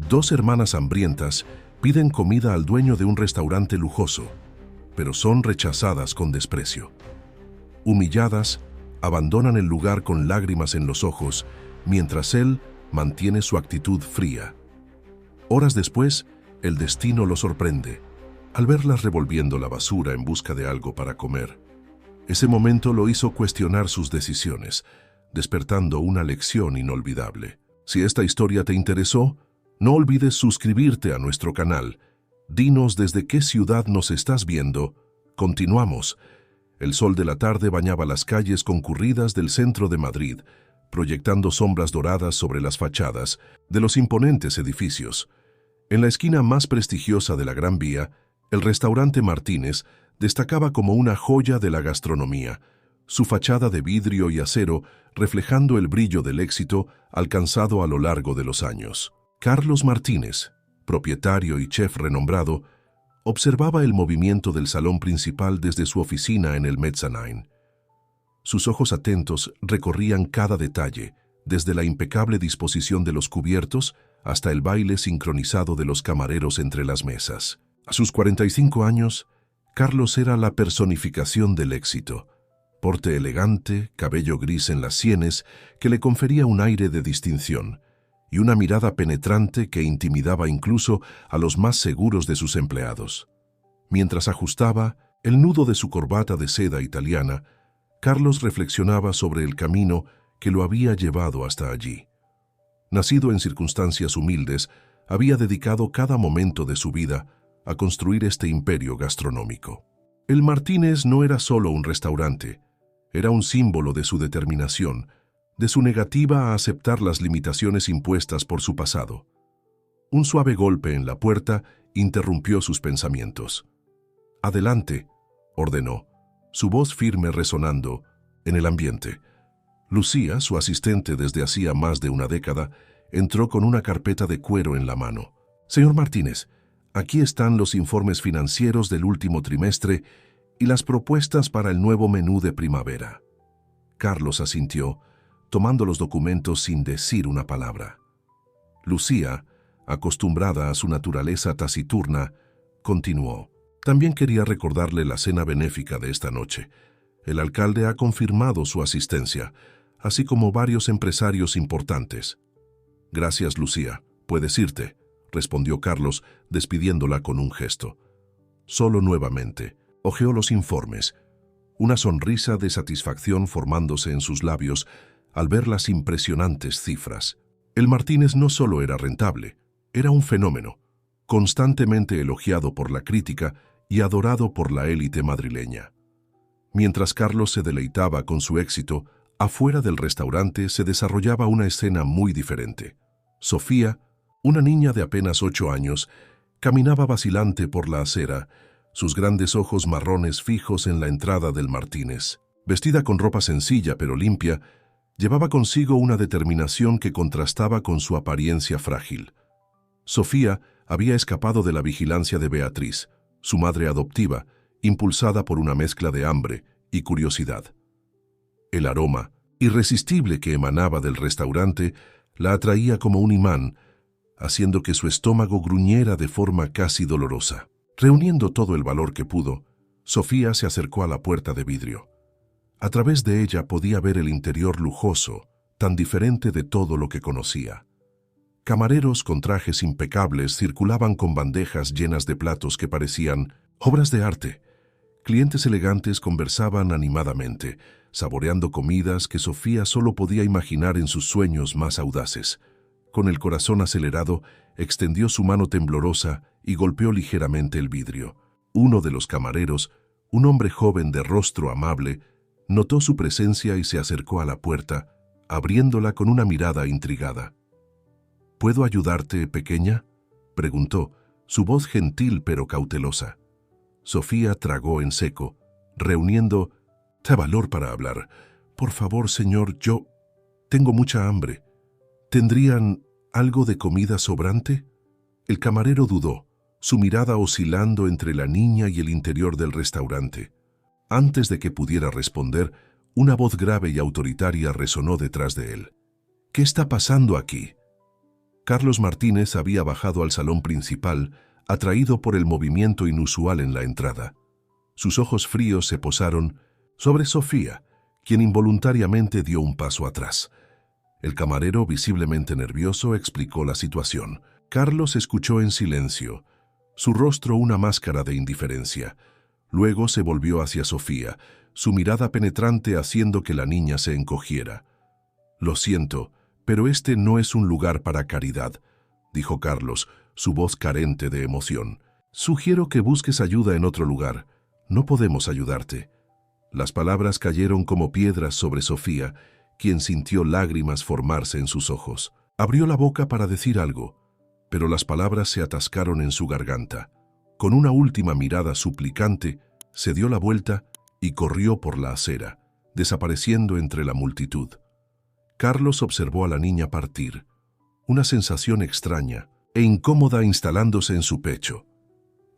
Dos hermanas hambrientas piden comida al dueño de un restaurante lujoso, pero son rechazadas con desprecio. Humilladas, abandonan el lugar con lágrimas en los ojos, mientras él mantiene su actitud fría. Horas después, el destino lo sorprende, al verlas revolviendo la basura en busca de algo para comer. Ese momento lo hizo cuestionar sus decisiones, despertando una lección inolvidable. Si esta historia te interesó, no olvides suscribirte a nuestro canal. Dinos desde qué ciudad nos estás viendo. Continuamos. El sol de la tarde bañaba las calles concurridas del centro de Madrid, proyectando sombras doradas sobre las fachadas de los imponentes edificios. En la esquina más prestigiosa de la Gran Vía, el restaurante Martínez destacaba como una joya de la gastronomía, su fachada de vidrio y acero reflejando el brillo del éxito alcanzado a lo largo de los años. Carlos Martínez, propietario y chef renombrado, observaba el movimiento del salón principal desde su oficina en el Mezzanine. Sus ojos atentos recorrían cada detalle, desde la impecable disposición de los cubiertos hasta el baile sincronizado de los camareros entre las mesas. A sus 45 años, Carlos era la personificación del éxito. Porte elegante, cabello gris en las sienes, que le confería un aire de distinción, y una mirada penetrante que intimidaba incluso a los más seguros de sus empleados. Mientras ajustaba el nudo de su corbata de seda italiana, Carlos reflexionaba sobre el camino que lo había llevado hasta allí. Nacido en circunstancias humildes, había dedicado cada momento de su vida a construir este imperio gastronómico. El Martínez no era solo un restaurante, era un símbolo de su determinación, de su negativa a aceptar las limitaciones impuestas por su pasado. Un suave golpe en la puerta interrumpió sus pensamientos. «Adelante», ordenó, su voz firme resonando en el ambiente. Lucía, su asistente desde hacía más de una década, entró con una carpeta de cuero en la mano. «Señor Martínez, aquí están los informes financieros del último trimestre y las propuestas para el nuevo menú de primavera». Carlos asintió, tomando los documentos sin decir una palabra. Lucía, acostumbrada a su naturaleza taciturna, continuó. «También quería recordarle la cena benéfica de esta noche. El alcalde ha confirmado su asistencia, así como varios empresarios importantes». «Gracias, Lucía. Puedes irte», respondió Carlos, despidiéndola con un gesto. Solo nuevamente hojeó los informes, una sonrisa de satisfacción formándose en sus labios al ver las impresionantes cifras. El Martínez no solo era rentable, era un fenómeno, constantemente elogiado por la crítica y adorado por la élite madrileña. Mientras Carlos se deleitaba con su éxito, afuera del restaurante se desarrollaba una escena muy diferente. Sofía, una niña de apenas 8 años, caminaba vacilante por la acera, sus grandes ojos marrones fijos en la entrada del Martínez. Vestida con ropa sencilla pero limpia, llevaba consigo una determinación que contrastaba con su apariencia frágil. Sofía había escapado de la vigilancia de Beatriz, su madre adoptiva, impulsada por una mezcla de hambre y curiosidad. El aroma irresistible que emanaba del restaurante la atraía como un imán, haciendo que su estómago gruñera de forma casi dolorosa. Reuniendo todo el valor que pudo, Sofía se acercó a la puerta de vidrio. A través de ella podía ver el interior lujoso, tan diferente de todo lo que conocía. Camareros con trajes impecables circulaban con bandejas llenas de platos que parecían obras de arte. Clientes elegantes conversaban animadamente, saboreando comidas que Sofía solo podía imaginar en sus sueños más audaces. Con el corazón acelerado, extendió su mano temblorosa y golpeó ligeramente el vidrio. Uno de los camareros, un hombre joven de rostro amable, notó su presencia y se acercó a la puerta, abriéndola con una mirada intrigada. «¿Puedo ayudarte, pequeña?», preguntó, su voz gentil pero cautelosa. Sofía tragó en seco, reuniendo valor para hablar. «Por favor, señor, yo tengo mucha hambre. ¿Tendrían algo de comida sobrante?». El camarero dudó, su mirada oscilando entre la niña y el interior del restaurante. Antes de que pudiera responder, una voz grave y autoritaria resonó detrás de él. «¿Qué está pasando aquí?». Carlos Martínez había bajado al salón principal, atraído por el movimiento inusual en la entrada. Sus ojos fríos se posaron sobre Sofía, quien involuntariamente dio un paso atrás. El camarero, visiblemente nervioso, explicó la situación. Carlos escuchó en silencio, su rostro una máscara de indiferencia. Luego se volvió hacia Sofía, su mirada penetrante haciendo que la niña se encogiera. «Lo siento, pero este no es un lugar para caridad», dijo Carlos, su voz carente de emoción. «Sugiero que busques ayuda en otro lugar. No podemos ayudarte». Las palabras cayeron como piedras sobre Sofía, quien sintió lágrimas formarse en sus ojos. Abrió la boca para decir algo, pero las palabras se atascaron en su garganta. Con una última mirada suplicante, se dio la vuelta y corrió por la acera, desapareciendo entre la multitud. Carlos observó a la niña partir, una sensación extraña e incómoda instalándose en su pecho.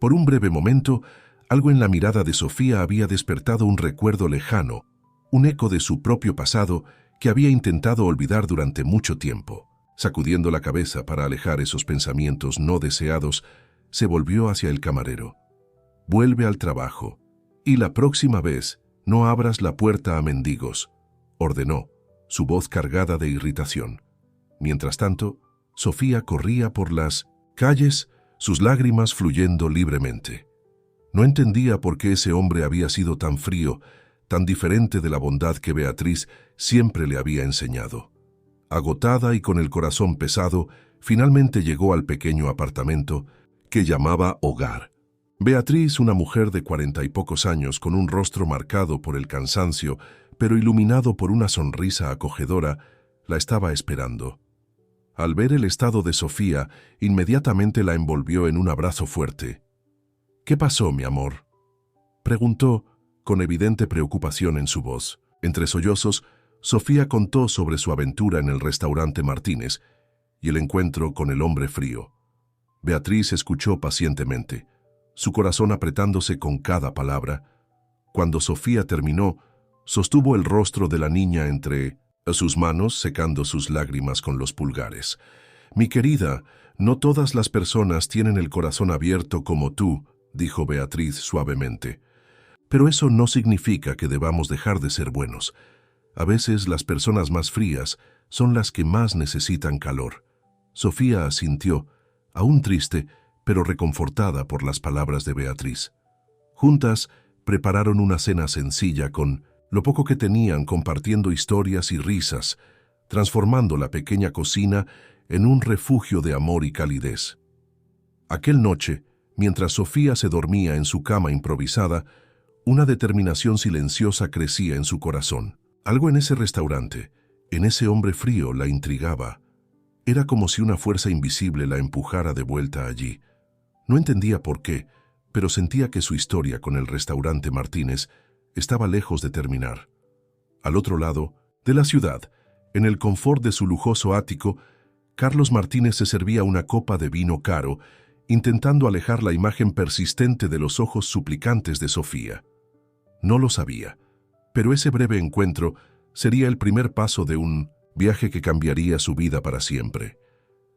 Por un breve momento, algo en la mirada de Sofía había despertado un recuerdo lejano, un eco de su propio pasado que había intentado olvidar durante mucho tiempo. Sacudiendo la cabeza para alejar esos pensamientos no deseados, se volvió hacia el camarero. «Vuelve al trabajo, y la próxima vez no abras la puerta a mendigos», ordenó, su voz cargada de irritación. Mientras tanto, Sofía corría por las calles, sus lágrimas fluyendo libremente. No entendía por qué ese hombre había sido tan frío, tan diferente de la bondad que Beatriz siempre le había enseñado. Agotada y con el corazón pesado, finalmente llegó al pequeño apartamento que llamaba hogar. Beatriz, una mujer de 40 y pocos años, con un rostro marcado por el cansancio, pero iluminado por una sonrisa acogedora, la estaba esperando. Al ver el estado de Sofía, inmediatamente la envolvió en un abrazo fuerte. «¿Qué pasó, mi amor?», preguntó, con evidente preocupación en su voz. Entre sollozos, Sofía contó sobre su aventura en el restaurante Martínez y el encuentro con el hombre frío. Beatriz escuchó pacientemente, su corazón apretándose con cada palabra. Cuando Sofía terminó, sostuvo el rostro de la niña entre sus manos, secando sus lágrimas con los pulgares. «Mi querida, no todas las personas tienen el corazón abierto como tú», dijo Beatriz suavemente. «Pero eso no significa que debamos dejar de ser buenos. A veces las personas más frías son las que más necesitan calor». Sofía asintió, aún triste, pero reconfortada por las palabras de Beatriz. Juntas prepararon una cena sencilla con lo poco que tenían, compartiendo historias y risas, transformando la pequeña cocina en un refugio de amor y calidez. Aquel noche, mientras Sofía se dormía en su cama improvisada, una determinación silenciosa crecía en su corazón. Algo en ese restaurante, en ese hombre frío, la intrigaba. Era como si una fuerza invisible la empujara de vuelta allí. No entendía por qué, pero sentía que su historia con el restaurante Martínez estaba lejos de terminar. Al otro lado de la ciudad, en el confort de su lujoso ático, Carlos Martínez se servía una copa de vino caro, intentando alejar la imagen persistente de los ojos suplicantes de Sofía. No lo sabía, pero ese breve encuentro sería el primer paso de un viaje que cambiaría su vida para siempre,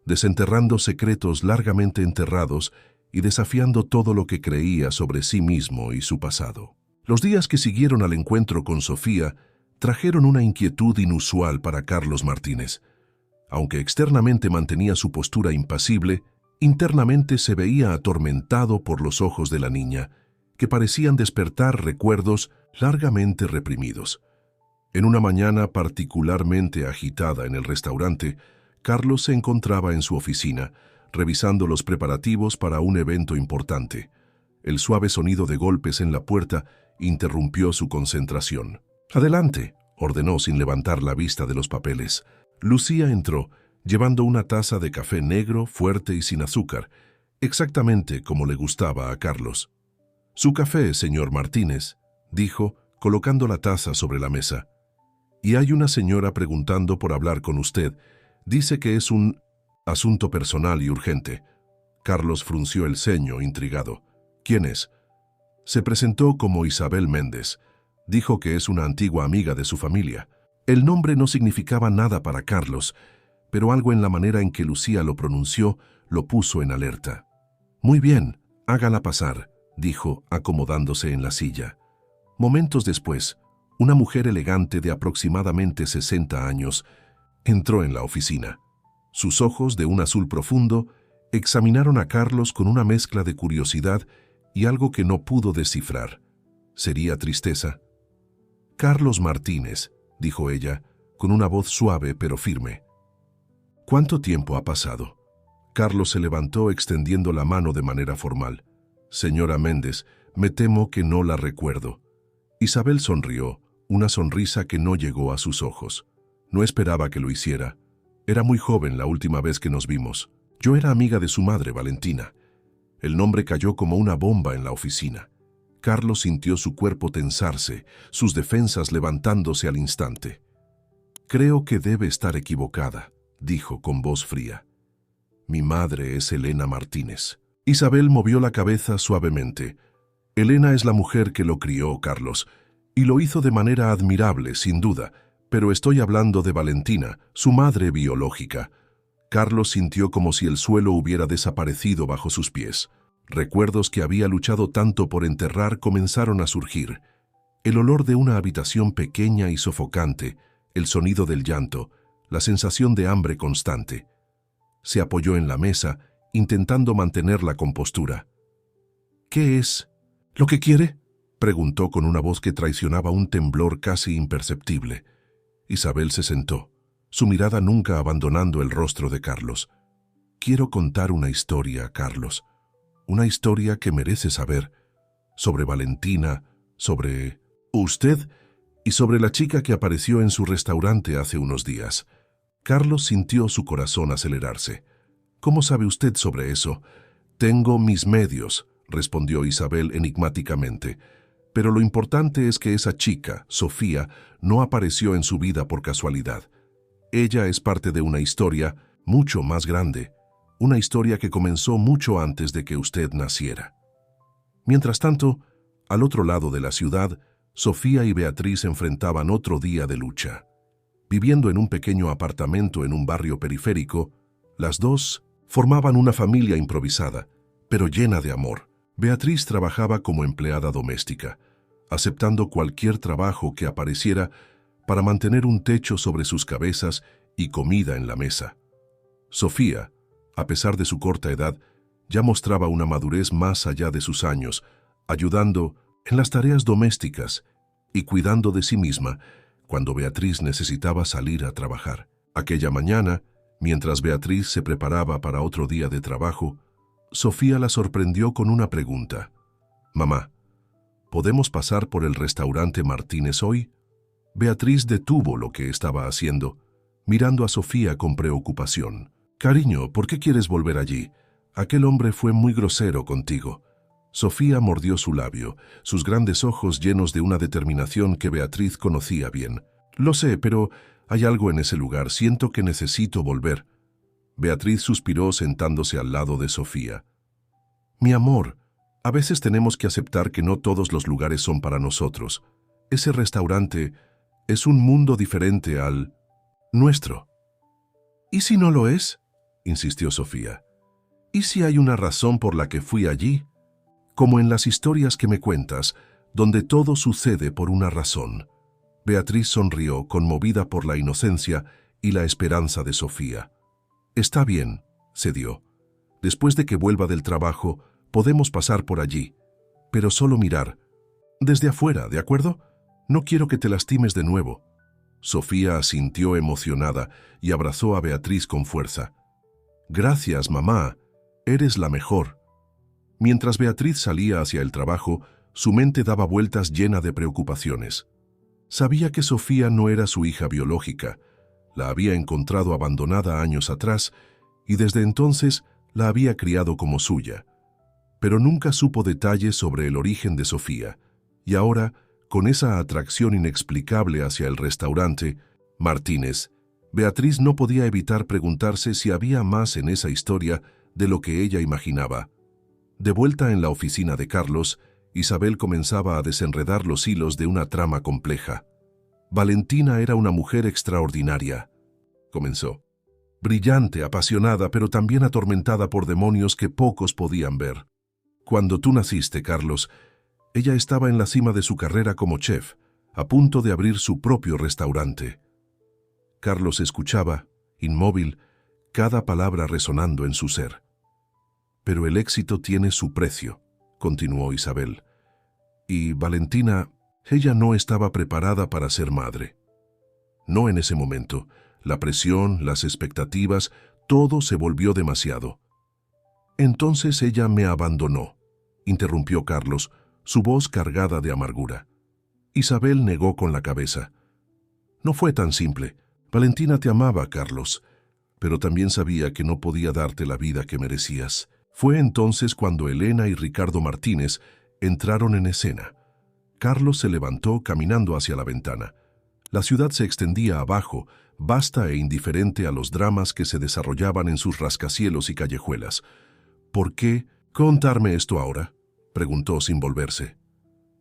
desenterrando secretos largamente enterrados y desafiando todo lo que creía sobre sí mismo y su pasado. Los días que siguieron al encuentro con Sofía trajeron una inquietud inusual para Carlos Martínez. Aunque externamente mantenía su postura impasible, internamente se veía atormentado por los ojos de la niña, que parecían despertar recuerdos largamente reprimidos. En una mañana particularmente agitada en el restaurante, Carlos se encontraba en su oficina, revisando los preparativos para un evento importante. El suave sonido de golpes en la puerta interrumpió su concentración. «Adelante», ordenó sin levantar la vista de los papeles. Lucía entró, llevando una taza de café negro, fuerte y sin azúcar, exactamente como le gustaba a Carlos. «Su café, señor Martínez», dijo, colocando la taza sobre la mesa. «Y hay una señora preguntando por hablar con usted. Dice que es un asunto personal y urgente». Carlos frunció el ceño, intrigado. «¿Quién es?». Se presentó como Isabel Méndez. Dijo que es una antigua amiga de su familia. El nombre no significaba nada para Carlos, pero algo en la manera en que Lucía lo pronunció lo puso en alerta. «Muy bien, hágala pasar», dijo, acomodándose en la silla. Momentos después, una mujer elegante de aproximadamente 60 años entró en la oficina. Sus ojos, de un azul profundo, examinaron a Carlos con una mezcla de curiosidad y algo que no pudo descifrar. ¿Sería tristeza? «Carlos Martínez», dijo ella, con una voz suave pero firme. «¿Cuánto tiempo ha pasado?» Carlos se levantó extendiendo la mano de manera formal. «Señora Méndez, me temo que no la recuerdo». Isabel sonrió, una sonrisa que no llegó a sus ojos. No esperaba que lo hiciera. Era muy joven la última vez que nos vimos. Yo era amiga de su madre, Valentina. El nombre cayó como una bomba en la oficina. Carlos sintió su cuerpo tensarse, sus defensas levantándose al instante. «Creo que debe estar equivocada», dijo con voz fría. «Mi madre es Elena Martínez». Isabel movió la cabeza suavemente. «Elena es la mujer que lo crió, Carlos, y lo hizo de manera admirable, sin duda, pero estoy hablando de Valentina, su madre biológica». Carlos sintió como si el suelo hubiera desaparecido bajo sus pies. Recuerdos que había luchado tanto por enterrar comenzaron a surgir. El olor de una habitación pequeña y sofocante, el sonido del llanto, la sensación de hambre constante. Se apoyó en la mesa, intentando mantener la compostura. «¿Qué es? ¿Lo que quiere?», preguntó con una voz que traicionaba un temblor casi imperceptible. Isabel se sentó, su mirada nunca abandonando el rostro de Carlos. «Quiero contar una historia, Carlos. Una historia que merece saber. Sobre Valentina, sobre usted y sobre la chica que apareció en su restaurante hace unos días». Carlos sintió su corazón acelerarse. «¿Cómo sabe usted sobre eso?» «Tengo mis medios», respondió Isabel enigmáticamente. «Pero lo importante es que esa chica, Sofía, no apareció en su vida por casualidad. Ella es parte de una historia mucho más grande, una historia que comenzó mucho antes de que usted naciera». Mientras tanto, al otro lado de la ciudad, Sofía y Beatriz enfrentaban otro día de lucha. Viviendo en un pequeño apartamento en un barrio periférico, las dos formaban una familia improvisada, pero llena de amor. Beatriz trabajaba como empleada doméstica, aceptando cualquier trabajo que apareciera para mantener un techo sobre sus cabezas y comida en la mesa. Sofía, a pesar de su corta edad, ya mostraba una madurez más allá de sus años, ayudando en las tareas domésticas y cuidando de sí misma cuando Beatriz necesitaba salir a trabajar. Aquella mañana, mientras Beatriz se preparaba para otro día de trabajo, Sofía la sorprendió con una pregunta. «Mamá, ¿podemos pasar por el restaurante Martínez hoy?». Beatriz detuvo lo que estaba haciendo, mirando a Sofía con preocupación. «Cariño, ¿por qué quieres volver allí? Aquel hombre fue muy grosero contigo». Sofía mordió su labio, sus grandes ojos llenos de una determinación que Beatriz conocía bien. «Lo sé, pero hay algo en ese lugar, siento que necesito volver». Beatriz suspiró sentándose al lado de Sofía. «Mi amor, a veces tenemos que aceptar que no todos los lugares son para nosotros. Ese restaurante es un mundo diferente al nuestro». «¿Y si no lo es?», insistió Sofía. «¿Y si hay una razón por la que fui allí? Como en las historias que me cuentas, donde todo sucede por una razón». Beatriz sonrió, conmovida por la inocencia y la esperanza de Sofía. «Está bien», cedió. «Después de que vuelva del trabajo, podemos pasar por allí. Pero solo mirar. Desde afuera, ¿de acuerdo? No quiero que te lastimes de nuevo». Sofía asintió emocionada y abrazó a Beatriz con fuerza. «Gracias, mamá. Eres la mejor». Mientras Beatriz salía hacia el trabajo, su mente daba vueltas llena de preocupaciones. Sabía que Sofía no era su hija biológica. La había encontrado abandonada años atrás y desde entonces la había criado como suya. Pero nunca supo detalles sobre el origen de Sofía. Y ahora, con esa atracción inexplicable hacia el restaurante Martínez, Beatriz no podía evitar preguntarse si había más en esa historia de lo que ella imaginaba. De vuelta en la oficina de Carlos, Isabel comenzaba a desenredar los hilos de una trama compleja. «Valentina era una mujer extraordinaria», comenzó. brillante, apasionada, pero también atormentada por demonios que pocos podían ver. Cuando tú naciste, Carlos, ella estaba en la cima de su carrera como chef, a punto de abrir su propio restaurante. Carlos escuchaba, inmóvil, cada palabra resonando en su ser. Pero el éxito tiene su precio, continuó Isabel. Y Valentina, ella no estaba preparada para ser madre. No en ese momento. La presión, las expectativas, todo se volvió demasiado. Entonces ella me abandonó, interrumpió Carlos, su voz cargada de amargura. Isabel negó con la cabeza. No fue tan simple. Valentina te amaba, Carlos, pero también sabía que no podía darte la vida que merecías. Fue entonces cuando Elena y Ricardo Martínez entraron en escena. Carlos se levantó caminando hacia la ventana. La ciudad se extendía abajo, vasta e indiferente a los dramas que se desarrollaban en sus rascacielos y callejuelas. ¿Por qué contarme esto ahora?, preguntó sin volverse.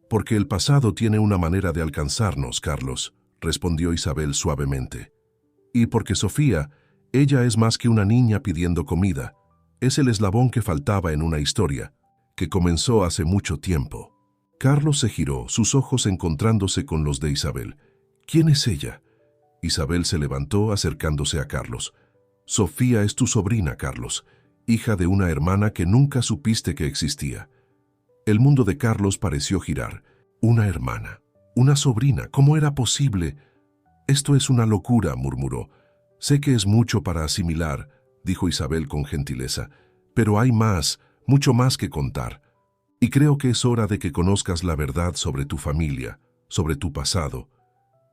Porque el pasado tiene una manera de alcanzarnos, Carlos, respondió Isabel suavemente. Y porque Sofía, ella es más que una niña pidiendo comida. Es el eslabón que faltaba en una historia, que comenzó hace mucho tiempo. Carlos se giró, sus ojos encontrándose con los de Isabel. ¿Quién es ella? Isabel se levantó acercándose a Carlos. Sofía es tu sobrina, Carlos, hija de una hermana que nunca supiste que existía. El mundo de Carlos pareció girar. Una hermana, una sobrina, ¿cómo era posible? Esto es una locura, murmuró. Sé que es mucho para asimilar, dijo Isabel con gentileza, pero hay más, mucho más que contar. Y creo que es hora de que conozcas la verdad sobre tu familia, sobre tu pasado,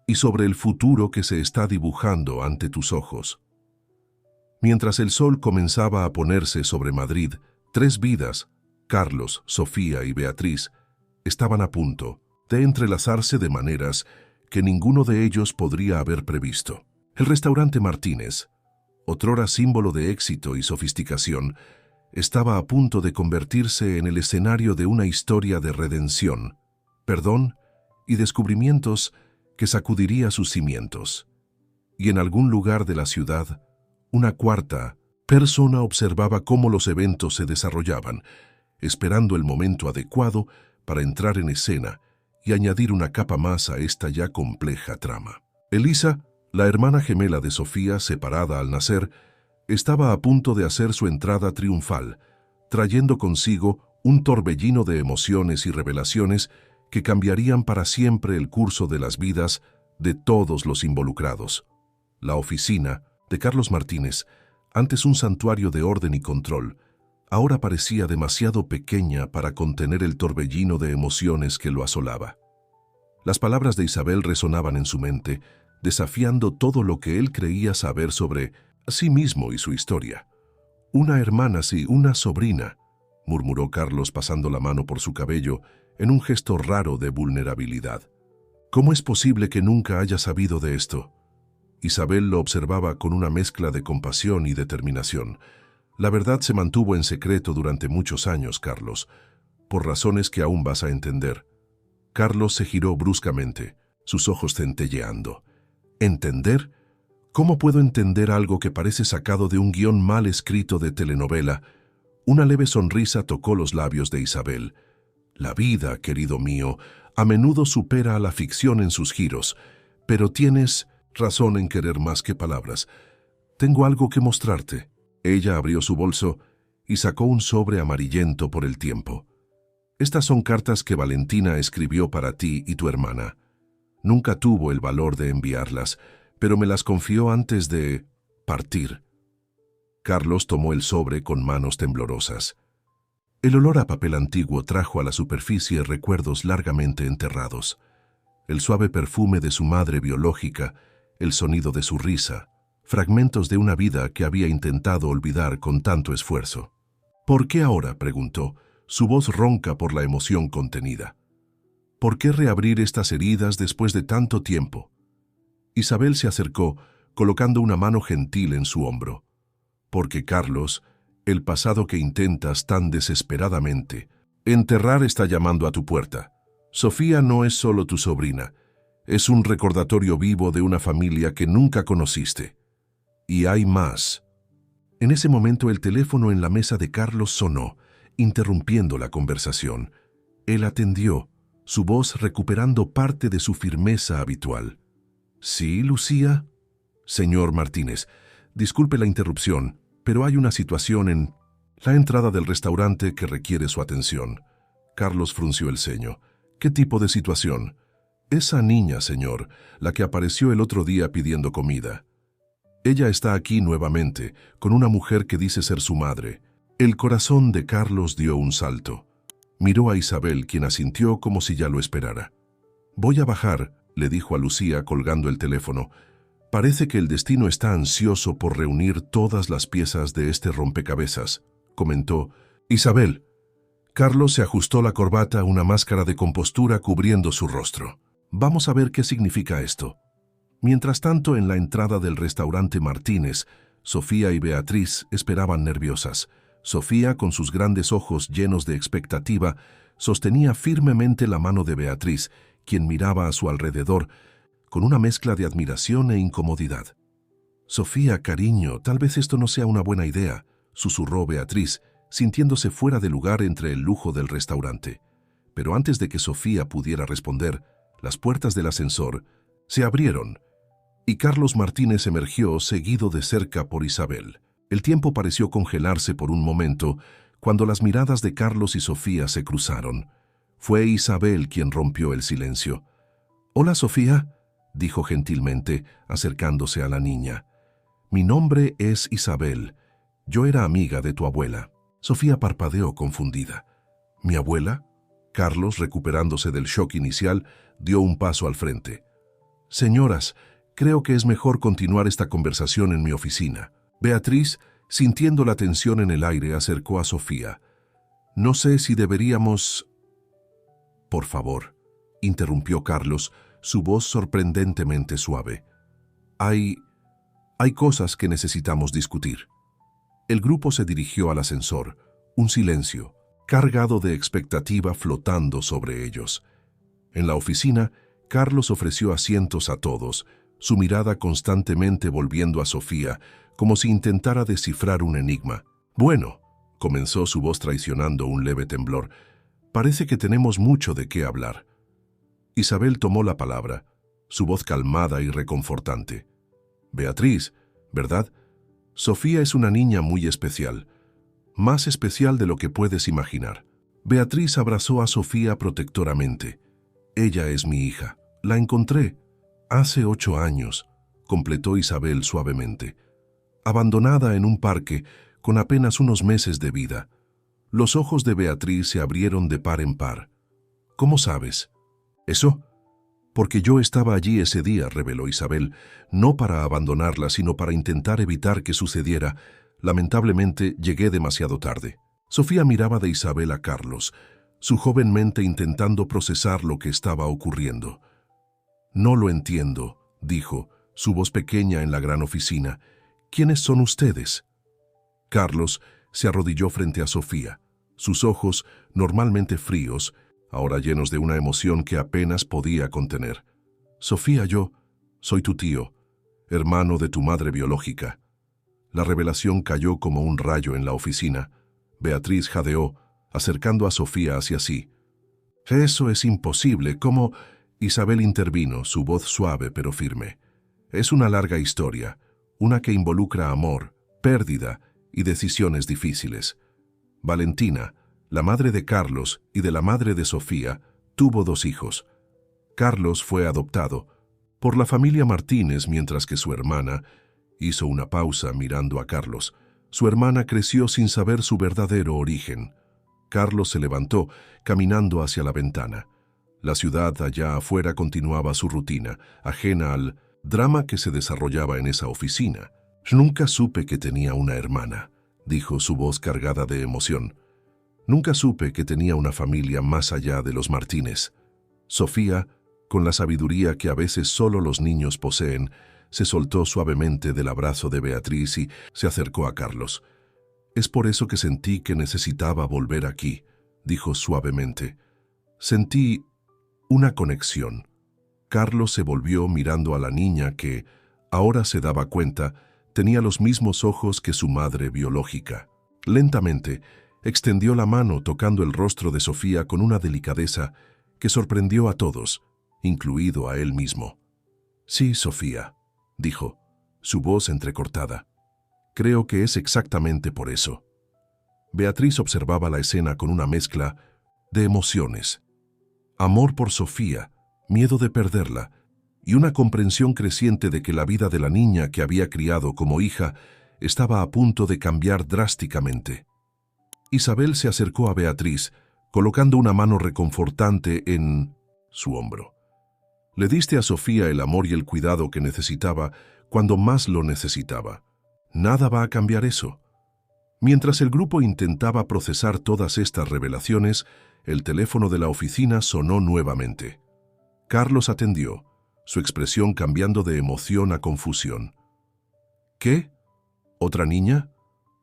y sobre el futuro que se está dibujando ante tus ojos. Mientras el sol comenzaba a ponerse sobre Madrid, 3 vidas, Carlos, Sofía y Beatriz, estaban a punto de entrelazarse de maneras que ninguno de ellos podría haber previsto. El restaurante Martínez, otrora símbolo de éxito y sofisticación, estaba a punto de convertirse en el escenario de una historia de redención, perdón y descubrimientos que sacudiría sus cimientos. Y en algún lugar de la ciudad, una cuarta persona observaba cómo los eventos se desarrollaban, esperando el momento adecuado para entrar en escena y añadir una capa más a esta ya compleja trama. Elisa, la hermana gemela de Sofía, separada al nacer, estaba a punto de hacer su entrada triunfal, trayendo consigo un torbellino de emociones y revelaciones que cambiarían para siempre el curso de las vidas de todos los involucrados. La oficina de Carlos Martínez, antes un santuario de orden y control, ahora parecía demasiado pequeña para contener el torbellino de emociones que lo asolaba. Las palabras de Isabel resonaban en su mente, desafiando todo lo que él creía saber sobre sí mismo y su historia. Una hermana, sí, una sobrina, murmuró Carlos pasando la mano por su cabello en un gesto raro de vulnerabilidad. ¿Cómo es posible que nunca haya sabido de esto? Isabel lo observaba con una mezcla de compasión y determinación. La verdad se mantuvo en secreto durante muchos años, Carlos, por razones que aún vas a entender. Carlos se giró bruscamente, sus ojos centelleando. ¿Entender? ¿Cómo puedo entender algo que parece sacado de un guión mal escrito de telenovela? Una leve sonrisa tocó los labios de Isabel. La vida, querido mío, a menudo supera a la ficción en sus giros, pero tienes razón en querer más que palabras. Tengo algo que mostrarte. Ella abrió su bolso y sacó un sobre amarillento por el tiempo. Estas son cartas que Valentina escribió para ti y tu hermana. Nunca tuvo el valor de enviarlas, pero me las confió antes de partir. Carlos tomó el sobre con manos temblorosas. El olor a papel antiguo trajo a la superficie recuerdos largamente enterrados. El suave perfume de su madre biológica, el sonido de su risa, fragmentos de una vida que había intentado olvidar con tanto esfuerzo. ¿Por qué ahora?, preguntó, su voz ronca por la emoción contenida. ¿Por qué reabrir estas heridas después de tanto tiempo? Isabel se acercó, colocando una mano gentil en su hombro. Porque, Carlos, el pasado que intentas tan desesperadamente enterrar está llamando a tu puerta. Sofía no es solo tu sobrina, es un recordatorio vivo de una familia que nunca conociste. Y hay más. En ese momento el teléfono en la mesa de Carlos sonó, interrumpiendo la conversación. Él atendió, su voz recuperando parte de su firmeza habitual. ¿Sí, Lucía? Señor Martínez, disculpe la interrupción, pero hay una situación en la entrada del restaurante que requiere su atención. Carlos frunció el ceño. ¿Qué tipo de situación? Esa niña, señor, la que apareció el otro día pidiendo comida. Ella está aquí nuevamente, con una mujer que dice ser su madre. El corazón de Carlos dio un salto. Miró a Isabel, quien asintió como si ya lo esperara. Voy a bajar, le dijo a Lucía colgando el teléfono. Parece que el destino está ansioso por reunir todas las piezas de este rompecabezas, comentó. Isabel. Carlos se ajustó la corbata, una máscara de compostura cubriendo su rostro. Vamos a ver qué significa esto. Mientras tanto, en la entrada del restaurante Martínez, Sofía y Beatriz esperaban nerviosas. Sofía, con sus grandes ojos llenos de expectativa, sostenía firmemente la mano de Beatriz, quien miraba a su alrededor, con una mezcla de admiración e incomodidad. Sofía, cariño, tal vez esto no sea una buena idea, susurró Beatriz, sintiéndose fuera de lugar entre el lujo del restaurante. Pero antes de que Sofía pudiera responder, las puertas del ascensor se abrieron y Carlos Martínez emergió seguido de cerca por Isabel. El tiempo pareció congelarse por un momento cuando las miradas de Carlos y Sofía se cruzaron. Fue Isabel quien rompió el silencio. «Hola, Sofía», dijo gentilmente, acercándose a la niña. «Mi nombre es Isabel. Yo era amiga de tu abuela». Sofía parpadeó confundida. «¿Mi abuela?» Carlos, recuperándose del shock inicial, dio un paso al frente. «Señoras, creo que es mejor continuar esta conversación en mi oficina». Beatriz, sintiendo la tensión en el aire, acercó a Sofía. «No sé si deberíamos...» «Por favor», interrumpió Carlos, su voz sorprendentemente suave. Hay cosas que necesitamos discutir». El grupo se dirigió al ascensor, un silencio, cargado de expectativa flotando sobre ellos. En la oficina, Carlos ofreció asientos a todos, su mirada constantemente volviendo a Sofía, como si intentara descifrar un enigma. «Bueno», comenzó su voz traicionando un leve temblor, «parece que tenemos mucho de qué hablar». Isabel tomó la palabra, su voz calmada y reconfortante. «Beatriz, ¿verdad? Sofía es una niña muy especial, más especial de lo que puedes imaginar». Beatriz abrazó a Sofía protectoramente. «Ella es mi hija. La encontré hace 8 años», completó Isabel suavemente. «Abandonada en un parque, con apenas unos meses de vida». Los ojos de Beatriz se abrieron de par en par. «¿Cómo sabes?» «¿Eso?» «Porque yo estaba allí ese día», reveló Isabel, «no para abandonarla, sino para intentar evitar que sucediera. Lamentablemente, llegué demasiado tarde». Sofía miraba de Isabel a Carlos, su joven mente intentando procesar lo que estaba ocurriendo. «No lo entiendo», dijo, su voz pequeña en la gran oficina. «¿Quiénes son ustedes?» Carlos se arrodilló frente a Sofía, sus ojos, normalmente fríos, ahora llenos de una emoción que apenas podía contener. «Sofía, yo soy tu tío, hermano de tu madre biológica». La revelación cayó como un rayo en la oficina. Beatriz jadeó, acercando a Sofía hacia sí. «Eso es imposible. ¿Cómo...?» Isabel intervino, su voz suave pero firme. «Es una larga historia, una que involucra amor, pérdida y decisiones difíciles. Valentina, la madre de Carlos y de la madre de Sofía, tuvo 2 hijos. Carlos fue adoptado por la familia Martínez, mientras que su hermana...» Hizo una pausa mirando a Carlos. Su hermana creció sin saber su verdadero origen. Carlos se levantó, caminando hacia la ventana. La ciudad allá afuera continuaba su rutina, ajena al drama que se desarrollaba en esa oficina. «Nunca supe que tenía una hermana», dijo su voz cargada de emoción. «Nunca supe que tenía una familia más allá de los Martínez». Sofía, con la sabiduría que a veces solo los niños poseen, se soltó suavemente del abrazo de Beatriz y se acercó a Carlos. «Es por eso que sentí que necesitaba volver aquí», dijo suavemente. «Sentí una conexión». Carlos se volvió mirando a la niña que, ahora se daba cuenta, Tenía los mismos ojos que su madre biológica. Lentamente, extendió la mano tocando el rostro de Sofía con una delicadeza que sorprendió a todos, incluido a él mismo. «Sí, Sofía», dijo, su voz entrecortada. «Creo que es exactamente por eso». Beatriz observaba la escena con una mezcla de emociones. Amor por Sofía, miedo de perderla, y una comprensión creciente de que la vida de la niña que había criado como hija estaba a punto de cambiar drásticamente. Isabel se acercó a Beatriz, colocando una mano reconfortante en su hombro. «Le diste a Sofía el amor y el cuidado que necesitaba cuando más lo necesitaba. Nada va a cambiar eso». Mientras el grupo intentaba procesar todas estas revelaciones, el teléfono de la oficina sonó nuevamente. Carlos atendió, su expresión cambiando de emoción a confusión. «¿Qué? ¿Otra niña?»,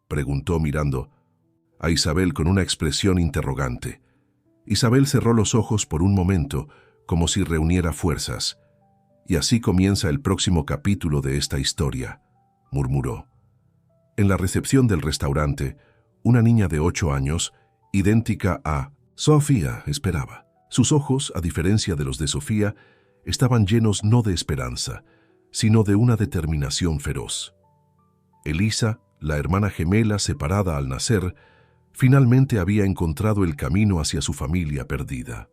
preguntó mirando a Isabel con una expresión interrogante. Isabel cerró los ojos por un momento, como si reuniera fuerzas. «Y así comienza el próximo capítulo de esta historia», murmuró. En la recepción del restaurante, una niña de 8 años, idéntica a Sofía, esperaba. Sus ojos, a diferencia de los de Sofía, estaban llenos no de esperanza, sino de una determinación feroz. Elisa, la hermana gemela separada al nacer, finalmente había encontrado el camino hacia su familia perdida.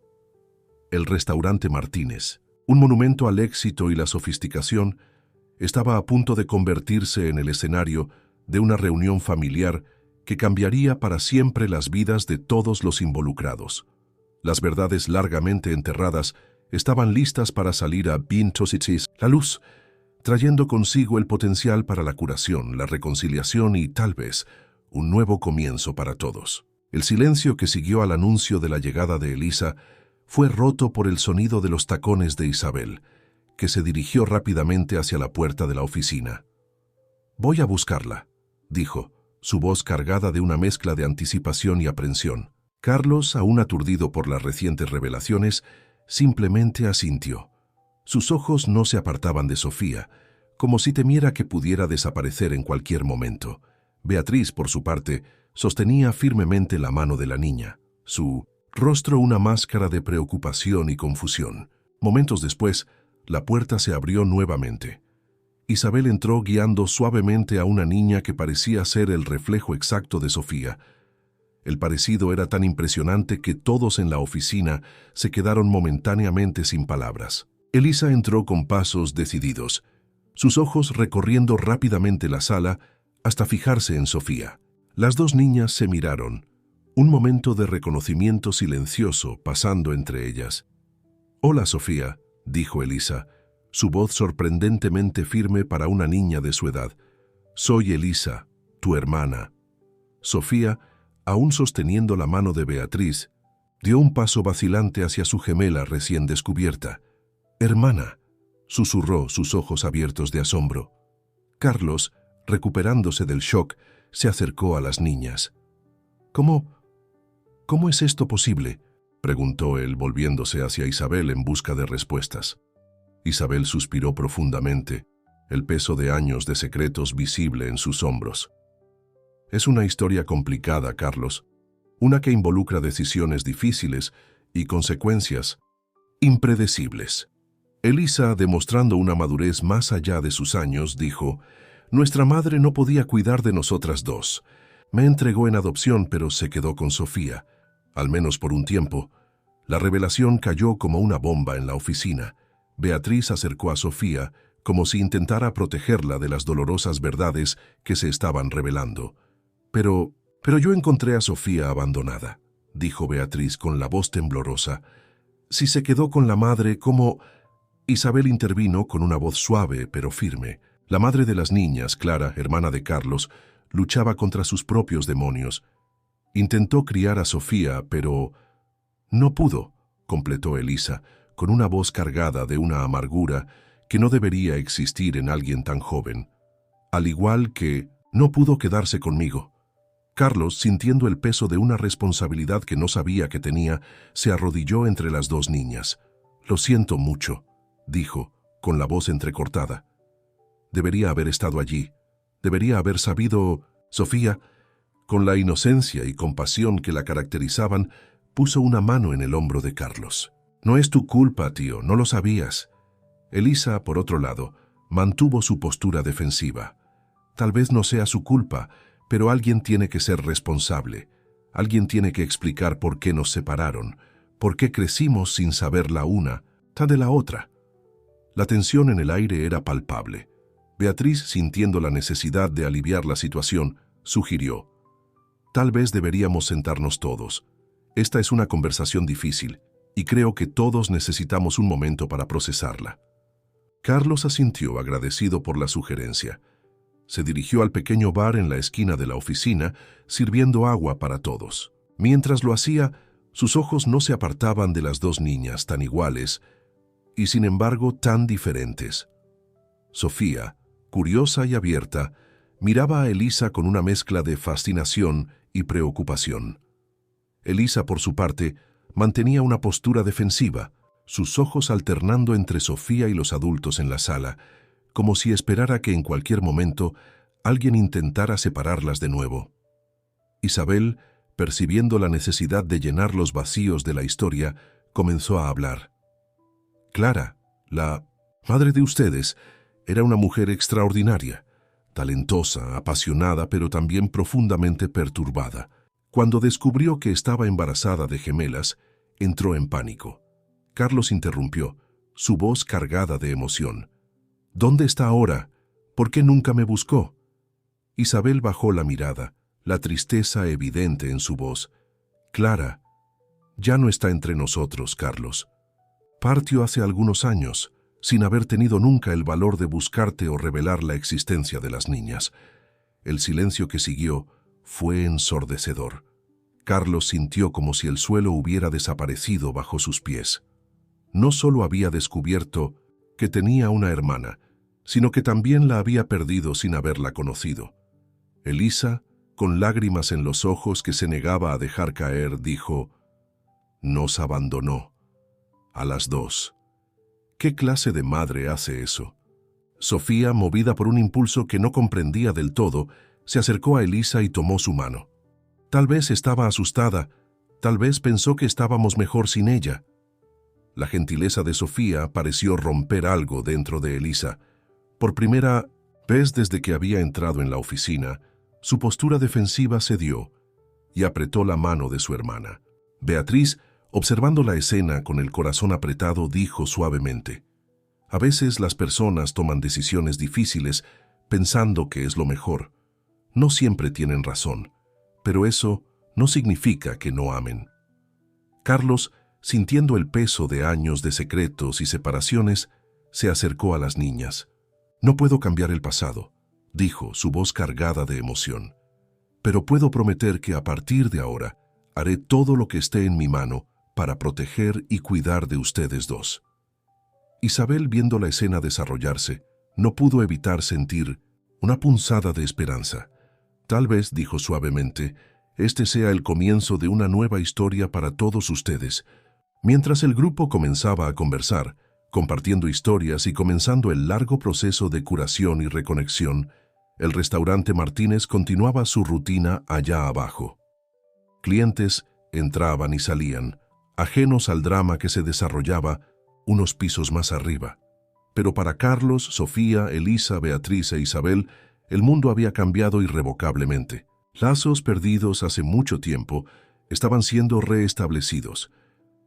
El restaurante Martínez, un monumento al éxito y la sofisticación, estaba a punto de convertirse en el escenario de una reunión familiar que cambiaría para siempre las vidas de todos los involucrados. Las verdades largamente enterradas estaban listas para salir a la luz, trayendo consigo el potencial para la curación, la reconciliación y, tal vez, un nuevo comienzo para todos. El silencio que siguió al anuncio de la llegada de Elisa fue roto por el sonido de los tacones de Isabel, que se dirigió rápidamente hacia la puerta de la oficina. «Voy a buscarla», dijo, su voz cargada de una mezcla de anticipación y aprensión. Carlos, aún aturdido por las recientes revelaciones, simplemente asintió. Sus ojos no se apartaban de Sofía, como si temiera que pudiera desaparecer en cualquier momento. Beatriz, por su parte, sostenía firmemente la mano de la niña, su rostro una máscara de preocupación y confusión. Momentos después, la puerta se abrió nuevamente. Isabel entró guiando suavemente a una niña que parecía ser el reflejo exacto de Sofía. El parecido era tan impresionante que todos en la oficina se quedaron momentáneamente sin palabras. Elisa entró con pasos decididos, sus ojos recorriendo rápidamente la sala hasta fijarse en Sofía. Las dos niñas se miraron, un momento de reconocimiento silencioso pasando entre ellas. «Hola, Sofía», dijo Elisa, su voz sorprendentemente firme para una niña de su edad. «Soy Elisa, tu hermana». Sofía, aún sosteniendo la mano de Beatriz, dio un paso vacilante hacia su gemela recién descubierta. «Hermana», susurró, sus ojos abiertos de asombro. Carlos, recuperándose del shock, se acercó a las niñas. «¿Cómo es esto posible?», preguntó él, volviéndose hacia Isabel en busca de respuestas. Isabel suspiró profundamente, el peso de años de secretos visible en sus hombros. «Es una historia complicada, Carlos, una que involucra decisiones difíciles y consecuencias impredecibles». Elisa, demostrando una madurez más allá de sus años, dijo: «Nuestra madre no podía cuidar de nosotras dos. Me entregó en adopción, pero se quedó con Sofía, al menos por un tiempo». La revelación cayó como una bomba en la oficina. Beatriz acercó a Sofía como si intentara protegerla de las dolorosas verdades que se estaban revelando. Pero yo encontré a Sofía abandonada», dijo Beatriz con la voz temblorosa. «Si se quedó con la madre, ¿cómo...?» Isabel intervino con una voz suave pero firme. La madre de las niñas, Clara, hermana de Carlos, luchaba contra sus propios demonios. Intentó criar a Sofía, pero no pudo, completó Elisa, con una voz cargada de una amargura que no debería existir en alguien tan joven. Al igual que no pudo quedarse conmigo. Carlos, sintiendo el peso de una responsabilidad que no sabía que tenía, se arrodilló entre las dos niñas. «Lo siento mucho», dijo, con la voz entrecortada. «Debería haber estado allí. Debería haber sabido. Sofía, con la inocencia y compasión que la caracterizaban, puso una mano en el hombro de Carlos. No es tu culpa, tío, no lo sabías. Elisa, por otro lado, mantuvo su postura defensiva. Tal vez no sea su culpa, pero alguien tiene que ser responsable. Alguien tiene que explicar por qué nos separaron, por qué crecimos sin saber la una de la otra. La tensión en el aire era palpable. Beatriz, sintiendo la necesidad de aliviar la situación, sugirió: «Tal vez deberíamos sentarnos todos. Esta es una conversación difícil, y creo que todos necesitamos un momento para procesarla». Carlos asintió, agradecido por la sugerencia. Se dirigió al pequeño bar en la esquina de la oficina, sirviendo agua para todos. Mientras lo hacía, sus ojos no se apartaban de las dos niñas tan iguales y, sin embargo, tan diferentes. Sofía, curiosa y abierta, miraba a Elisa con una mezcla de fascinación y preocupación. Elisa, por su parte, mantenía una postura defensiva, sus ojos alternando entre Sofía y los adultos en la sala, como si esperara que en cualquier momento alguien intentara separarlas de nuevo. Isabel, percibiendo la necesidad de llenar los vacíos de la historia, comenzó a hablar. Clara, la madre de ustedes, era una mujer extraordinaria, talentosa, apasionada, pero también profundamente perturbada. Cuando descubrió que estaba embarazada de gemelas, entró en pánico. Carlos interrumpió, su voz cargada de emoción. «¿Dónde está ahora? ¿Por qué nunca me buscó?» Isabel bajó la mirada, la tristeza evidente en su voz. «Clara, ya no está entre nosotros, Carlos. Partió hace algunos años, sin haber tenido nunca el valor de buscarte o revelar la existencia de las niñas». El silencio que siguió fue ensordecedor. Carlos sintió como si el suelo hubiera desaparecido bajo sus pies. No solo había descubierto que tenía una hermana, sino que también la había perdido sin haberla conocido. Elisa, con lágrimas en los ojos que se negaba a dejar caer, dijo: «Nos abandonó. A las dos». ¿Qué clase de madre hace eso? Sofía, movida por un impulso que no comprendía del todo, se acercó a Elisa y tomó su mano. Tal vez estaba asustada, tal vez pensó que estábamos mejor sin ella. La gentileza de Sofía pareció romper algo dentro de Elisa. Por primera vez desde que había entrado en la oficina, su postura defensiva cedió y apretó la mano de su hermana. Beatriz, observando la escena con el corazón apretado, dijo suavemente: «A veces las personas toman decisiones difíciles pensando que es lo mejor. No siempre tienen razón, pero eso no significa que no amen». Carlos, sintiendo el peso de años de secretos y separaciones, se acercó a las niñas. «No puedo cambiar el pasado», dijo, su voz cargada de emoción. «Pero puedo prometer que a partir de ahora haré todo lo que esté en mi mano para proteger y cuidar de ustedes dos». Isabel, viendo la escena desarrollarse, no pudo evitar sentir una punzada de esperanza. «Tal vez», dijo suavemente, «este sea el comienzo de una nueva historia para todos ustedes». Mientras el grupo comenzaba a conversar, compartiendo historias y comenzando el largo proceso de curación y reconexión, el restaurante Martínez continuaba su rutina allá abajo. Clientes entraban y salían, ajenos al drama que se desarrollaba unos pisos más arriba. Pero para Carlos, Sofía, Elisa, Beatriz e Isabel, el mundo había cambiado irrevocablemente. Lazos perdidos hace mucho tiempo estaban siendo reestablecidos.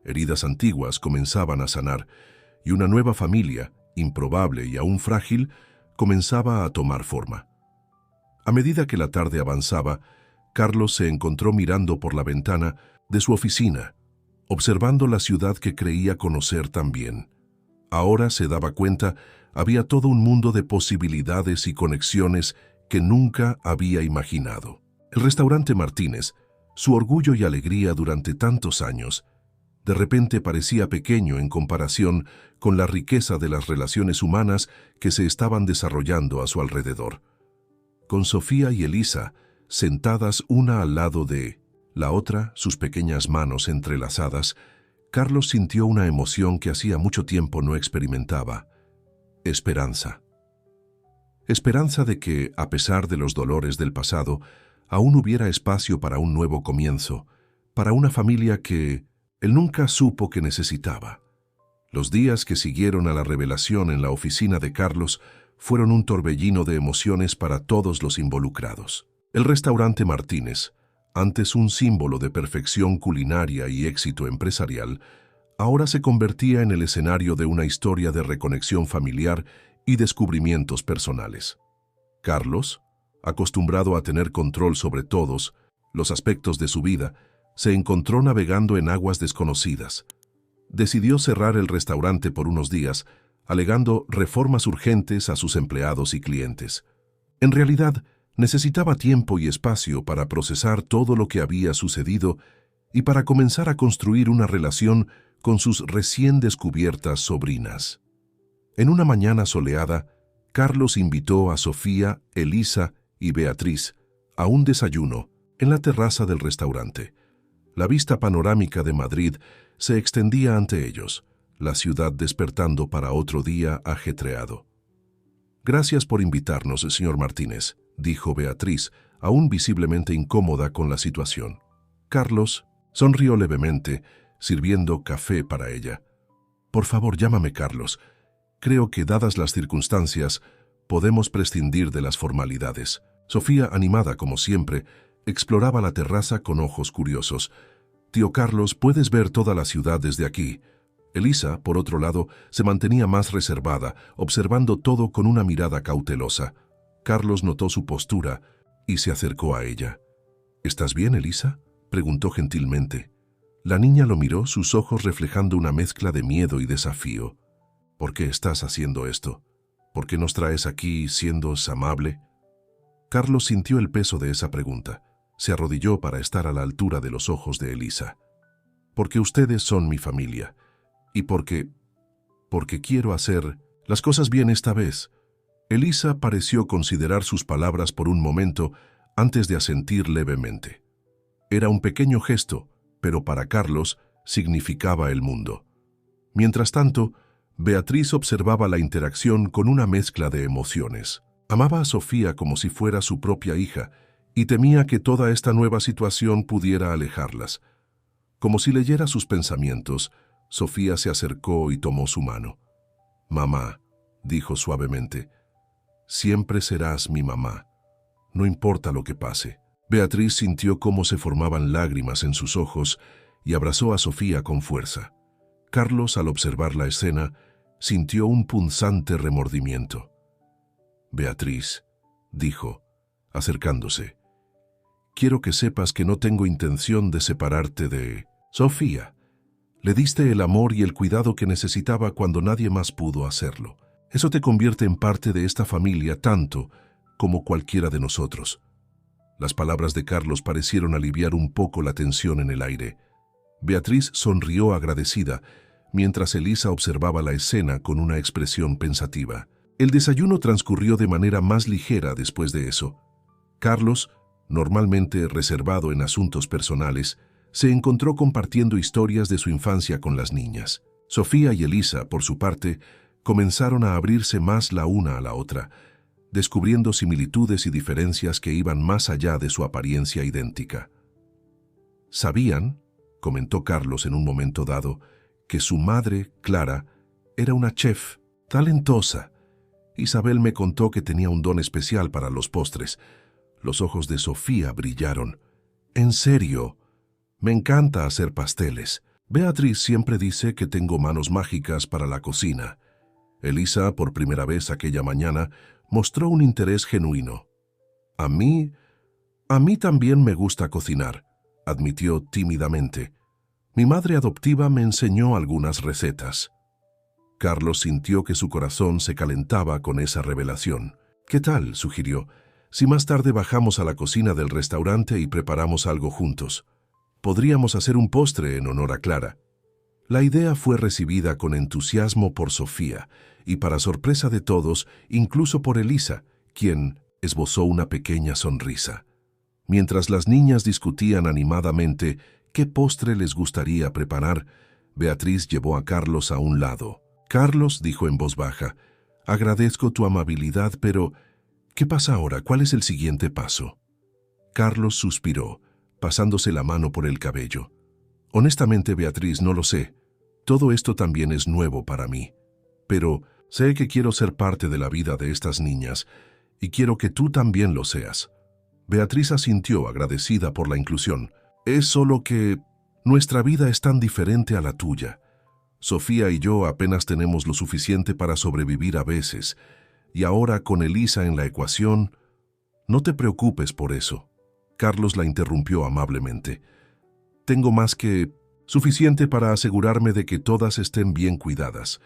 Heridas antiguas comenzaban a sanar, y una nueva familia, improbable y aún frágil, comenzaba a tomar forma. A medida que la tarde avanzaba, Carlos se encontró mirando por la ventana de su oficina, observando la ciudad que creía conocer tan bien. Ahora se daba cuenta, había todo un mundo de posibilidades y conexiones que nunca había imaginado. El restaurante Martínez, su orgullo y alegría durante tantos años, de repente parecía pequeño en comparación con la riqueza de las relaciones humanas que se estaban desarrollando a su alrededor. Con Sofía y Elisa, sentadas una al lado de la otra, sus pequeñas manos entrelazadas, Carlos sintió una emoción que hacía mucho tiempo no experimentaba: esperanza. esperanza de que, a pesar de los dolores del pasado, aún hubiera espacio para un nuevo comienzo, para una familia que él nunca supo que necesitaba. Los días que siguieron a la revelación en la oficina de Carlos fueron un torbellino de emociones para todos los involucrados. El restaurante Martínez, antes un símbolo de perfección culinaria y éxito empresarial, ahora se convertía en el escenario de una historia de reconexión familiar y descubrimientos personales. Carlos, acostumbrado a tener control sobre todos los aspectos de su vida, se encontró navegando en aguas desconocidas. Decidió cerrar el restaurante por unos días, alegando reformas urgentes a sus empleados y clientes. En realidad, necesitaba tiempo y espacio para procesar todo lo que había sucedido y para comenzar a construir una relación con sus recién descubiertas sobrinas. En una mañana soleada, Carlos invitó a Sofía, Elisa y Beatriz a un desayuno en la terraza del restaurante. La vista panorámica de Madrid se extendía ante ellos, la ciudad despertando para otro día ajetreado. «Gracias por invitarnos, señor Martínez», dijo Beatriz, aún visiblemente incómoda con la situación. Carlos sonrió levemente, sirviendo café para ella. «Por favor, llámame Carlos. Creo que, dadas las circunstancias, podemos prescindir de las formalidades». Sofía, animada como siempre, exploraba la terraza con ojos curiosos. «Tío Carlos, puedes ver toda la ciudad desde aquí». Elisa, por otro lado, se mantenía más reservada, observando todo con una mirada cautelosa. Carlos notó su postura y se acercó a ella. «¿Estás bien, Elisa?», preguntó gentilmente. La niña lo miró, sus ojos reflejando una mezcla de miedo y desafío. «¿Por qué estás haciendo esto? ¿Por qué nos traes aquí siendo amable?». Carlos sintió el peso de esa pregunta. Se arrodilló para estar a la altura de los ojos de Elisa. «Porque ustedes son mi familia. Y porque quiero hacer las cosas bien esta vez». Elisa pareció considerar sus palabras por un momento antes de asentir levemente. Era un pequeño gesto, pero para Carlos significaba el mundo. Mientras tanto, Beatriz observaba la interacción con una mezcla de emociones. Amaba a Sofía como si fuera su propia hija y temía que toda esta nueva situación pudiera alejarlas. Como si leyera sus pensamientos, Sofía se acercó y tomó su mano. «Mamá», dijo suavemente, «siempre serás mi mamá, no importa lo que pase». Beatriz sintió cómo se formaban lágrimas en sus ojos y abrazó a Sofía con fuerza. Carlos, al observar la escena, sintió un punzante remordimiento. «Beatriz», dijo, acercándose, «quiero que sepas que no tengo intención de separarte de Sofía. Le diste el amor y el cuidado que necesitaba cuando nadie más pudo hacerlo. Eso te convierte en parte de esta familia tanto como cualquiera de nosotros». Las palabras de Carlos parecieron aliviar un poco la tensión en el aire. Beatriz sonrió agradecida, mientras Elisa observaba la escena con una expresión pensativa. El desayuno transcurrió de manera más ligera después de eso. Carlos, normalmente reservado en asuntos personales, se encontró compartiendo historias de su infancia con las niñas. Sofía y Elisa, por su parte, comenzaron a abrirse más la una a la otra, descubriendo similitudes y diferencias que iban más allá de su apariencia idéntica. «Sabían», comentó Carlos en un momento dado, «que su madre, Clara, era una chef talentosa. Isabel me contó que tenía un don especial para los postres». Los ojos de Sofía brillaron. «¿En serio? Me encanta hacer pasteles. Beatriz siempre dice que tengo manos mágicas para la cocina». Elisa, por primera vez aquella mañana, mostró un interés genuino. A mí también me gusta cocinar», admitió tímidamente. «Mi madre adoptiva me enseñó algunas recetas». Carlos sintió que su corazón se calentaba con esa revelación. «¿Qué tal?», sugirió, «si más tarde bajamos a la cocina del restaurante y preparamos algo juntos? Podríamos hacer un postre en honor a Clara». La idea fue recibida con entusiasmo por Sofía y, para sorpresa de todos, incluso por Elisa, quien esbozó una pequeña sonrisa. Mientras las niñas discutían animadamente qué postre les gustaría preparar, Beatriz llevó a Carlos a un lado. «Carlos», dijo en voz baja, «agradezco tu amabilidad, pero ¿Qué pasa ahora? ¿Cuál es el siguiente paso? Carlos suspiró, pasándose la mano por el cabello. Honestamente, Beatriz, no lo sé. Todo esto también es nuevo para mí. Pero sé que quiero ser parte de la vida de estas niñas y quiero que tú también lo seas. Beatriz asintió, agradecida por la inclusión. Es solo que nuestra vida es tan diferente a la tuya. Sofía y yo apenas tenemos lo suficiente para sobrevivir a veces, y ahora con Elisa en la ecuación, no te preocupes por eso. Carlos la interrumpió amablemente. Tengo más que suficiente para asegurarme de que todas estén bien cuidadas.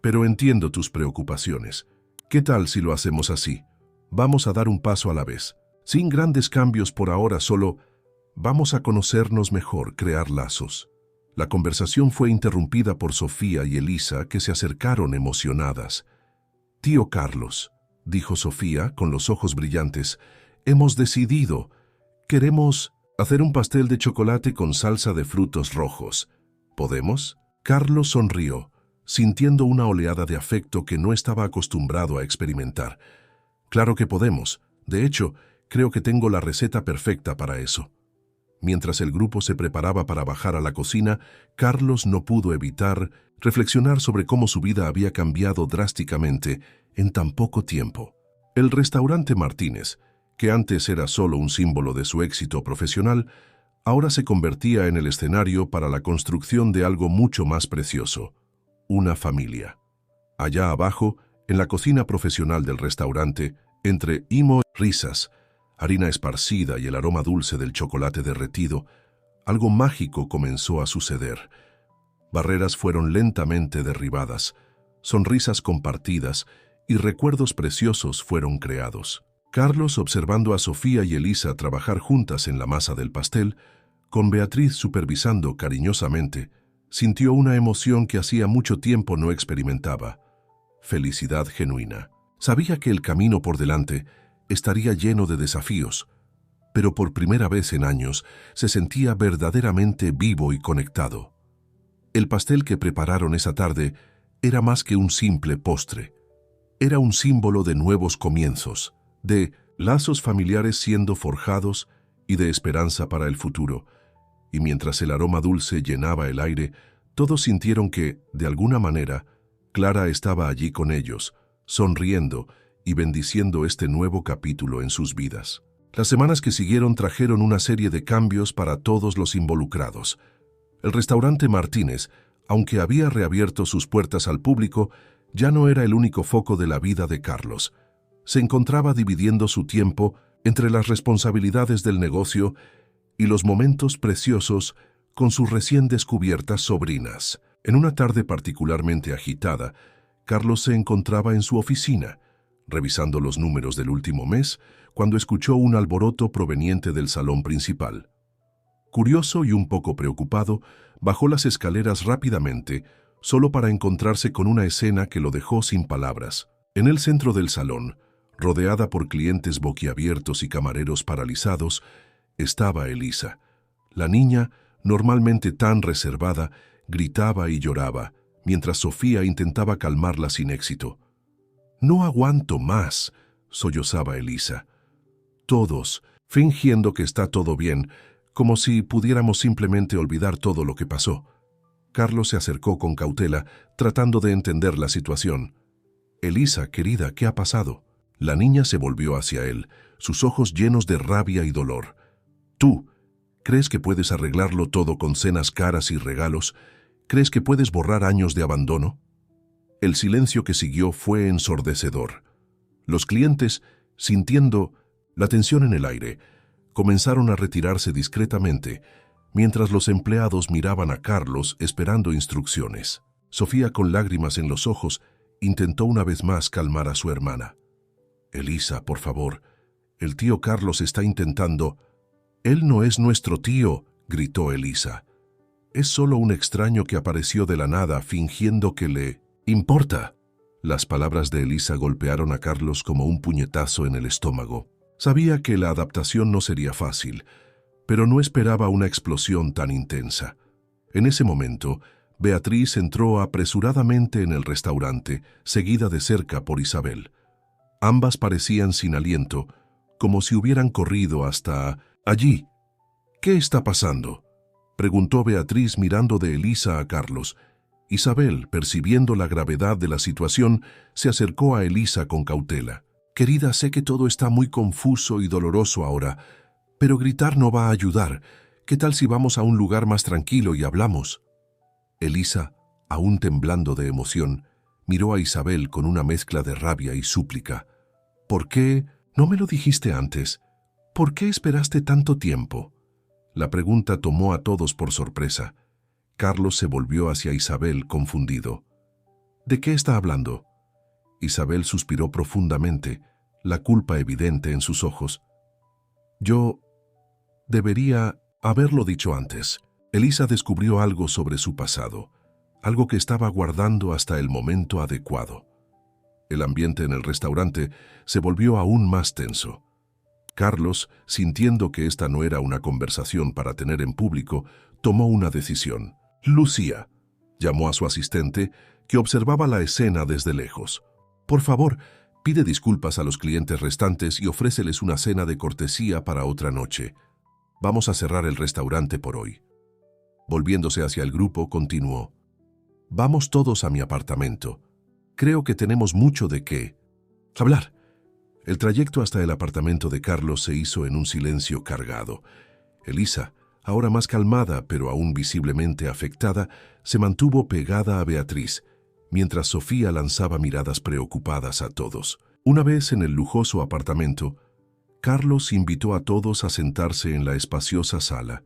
Pero entiendo tus preocupaciones. ¿Qué tal si lo hacemos así? Vamos a dar un paso a la vez. Sin grandes cambios por ahora, solo vamos a conocernos mejor, crear lazos. La conversación fue interrumpida por Sofía y Elisa, que se acercaron emocionadas. «Tío Carlos», dijo Sofía con los ojos brillantes, «hemos decidido. Queremos hacer un pastel de chocolate con salsa de frutos rojos. ¿Podemos?» Carlos sonrió, sintiendo una oleada de afecto que no estaba acostumbrado a experimentar. «Claro que podemos. De hecho, creo que tengo la receta perfecta para eso». Mientras el grupo se preparaba para bajar a la cocina, Carlos no pudo evitar reflexionar sobre cómo su vida había cambiado drásticamente en tan poco tiempo. El restaurante Martínez, que antes era solo un símbolo de su éxito profesional, ahora se convertía en el escenario para la construcción de algo mucho más precioso: una familia. Allá abajo, en la cocina profesional del restaurante, entre humo, risas, harina esparcida y el aroma dulce del chocolate derretido, algo mágico comenzó a suceder. Barreras fueron lentamente derribadas, sonrisas compartidas y recuerdos preciosos fueron creados. Carlos, observando a Sofía y Elisa trabajar juntas en la masa del pastel, con Beatriz supervisando cariñosamente, sintió una emoción que hacía mucho tiempo no experimentaba: felicidad genuina. Sabía que el camino por delante estaría lleno de desafíos, pero por primera vez en años se sentía verdaderamente vivo y conectado. El pastel que prepararon esa tarde era más que un simple postre. Era un símbolo de nuevos comienzos, de lazos familiares siendo forjados y de esperanza para el futuro. Y mientras el aroma dulce llenaba el aire, todos sintieron que, de alguna manera, Clara estaba allí con ellos, sonriendo y bendiciendo este nuevo capítulo en sus vidas. Las semanas que siguieron trajeron una serie de cambios para todos los involucrados. El restaurante Martínez, aunque había reabierto sus puertas al público, ya no era el único foco de la vida de Carlos. Se encontraba dividiendo su tiempo entre las responsabilidades del negocio y los momentos preciosos con sus recién descubiertas sobrinas. En una tarde particularmente agitada, Carlos se encontraba en su oficina, revisando los números del último mes, cuando escuchó un alboroto proveniente del salón principal. Curioso y un poco preocupado, bajó las escaleras rápidamente, solo para encontrarse con una escena que lo dejó sin palabras. En el centro del salón, rodeada por clientes boquiabiertos y camareros paralizados, estaba Elisa. La niña, normalmente tan reservada, gritaba y lloraba, mientras Sofía intentaba calmarla sin éxito. «No aguanto más», sollozaba Elisa. Todos, fingiendo que está todo bien, como si pudiéramos simplemente olvidar todo lo que pasó. Carlos se acercó con cautela, tratando de entender la situación. «Elisa, querida, ¿qué ha pasado?» La niña se volvió hacia él, sus ojos llenos de rabia y dolor. «¿Tú crees que puedes arreglarlo todo con cenas caras y regalos? ¿Crees que puedes borrar años de abandono?» El silencio que siguió fue ensordecedor. Los clientes, sintiendo la tensión en el aire, comenzaron a retirarse discretamente, mientras los empleados miraban a Carlos esperando instrucciones. Sofía, con lágrimas en los ojos, intentó una vez más calmar a su hermana. «Elisa, por favor, el tío Carlos está intentando». «Él no es nuestro tío», gritó Elisa. «Es solo un extraño que apareció de la nada fingiendo que le importa». Las palabras de Elisa golpearon a Carlos como un puñetazo en el estómago. Sabía que la adaptación no sería fácil, pero no esperaba una explosión tan intensa. En ese momento, Beatriz entró apresuradamente en el restaurante, seguida de cerca por Isabel. Ambas parecían sin aliento, como si hubieran corrido hasta allí. «¿Qué está pasando?», preguntó Beatriz mirando de Elisa a Carlos. Isabel, percibiendo la gravedad de la situación, se acercó a Elisa con cautela. «Querida, sé que todo está muy confuso y doloroso ahora, pero gritar no va a ayudar. ¿Qué tal si vamos a un lugar más tranquilo y hablamos?». Elisa, aún temblando de emoción, miró a Isabel con una mezcla de rabia y súplica. «¿Por qué no me lo dijiste antes? ¿Por qué esperaste tanto tiempo?». La pregunta tomó a todos por sorpresa. Carlos se volvió hacia Isabel confundido. «¿De qué está hablando?». Isabel suspiró profundamente, la culpa evidente en sus ojos. «Yo debería haberlo dicho antes». Elisa descubrió algo sobre su pasado, algo que estaba guardando hasta el momento adecuado. El ambiente en el restaurante se volvió aún más tenso. Carlos, sintiendo que esta no era una conversación para tener en público, tomó una decisión. «Lucía», llamó a su asistente, que observaba la escena desde lejos. «Por favor, pide disculpas a los clientes restantes y ofréceles una cena de cortesía para otra noche. Vamos a cerrar el restaurante por hoy». Volviéndose hacia el grupo, continuó. «Vamos todos a mi apartamento. Creo que tenemos mucho de qué hablar». El trayecto hasta el apartamento de Carlos se hizo en un silencio cargado. Elisa, ahora más calmada pero aún visiblemente afectada, se mantuvo pegada a Beatriz, mientras Sofía lanzaba miradas preocupadas a todos. Una vez en el lujoso apartamento, Carlos invitó a todos a sentarse en la espaciosa sala.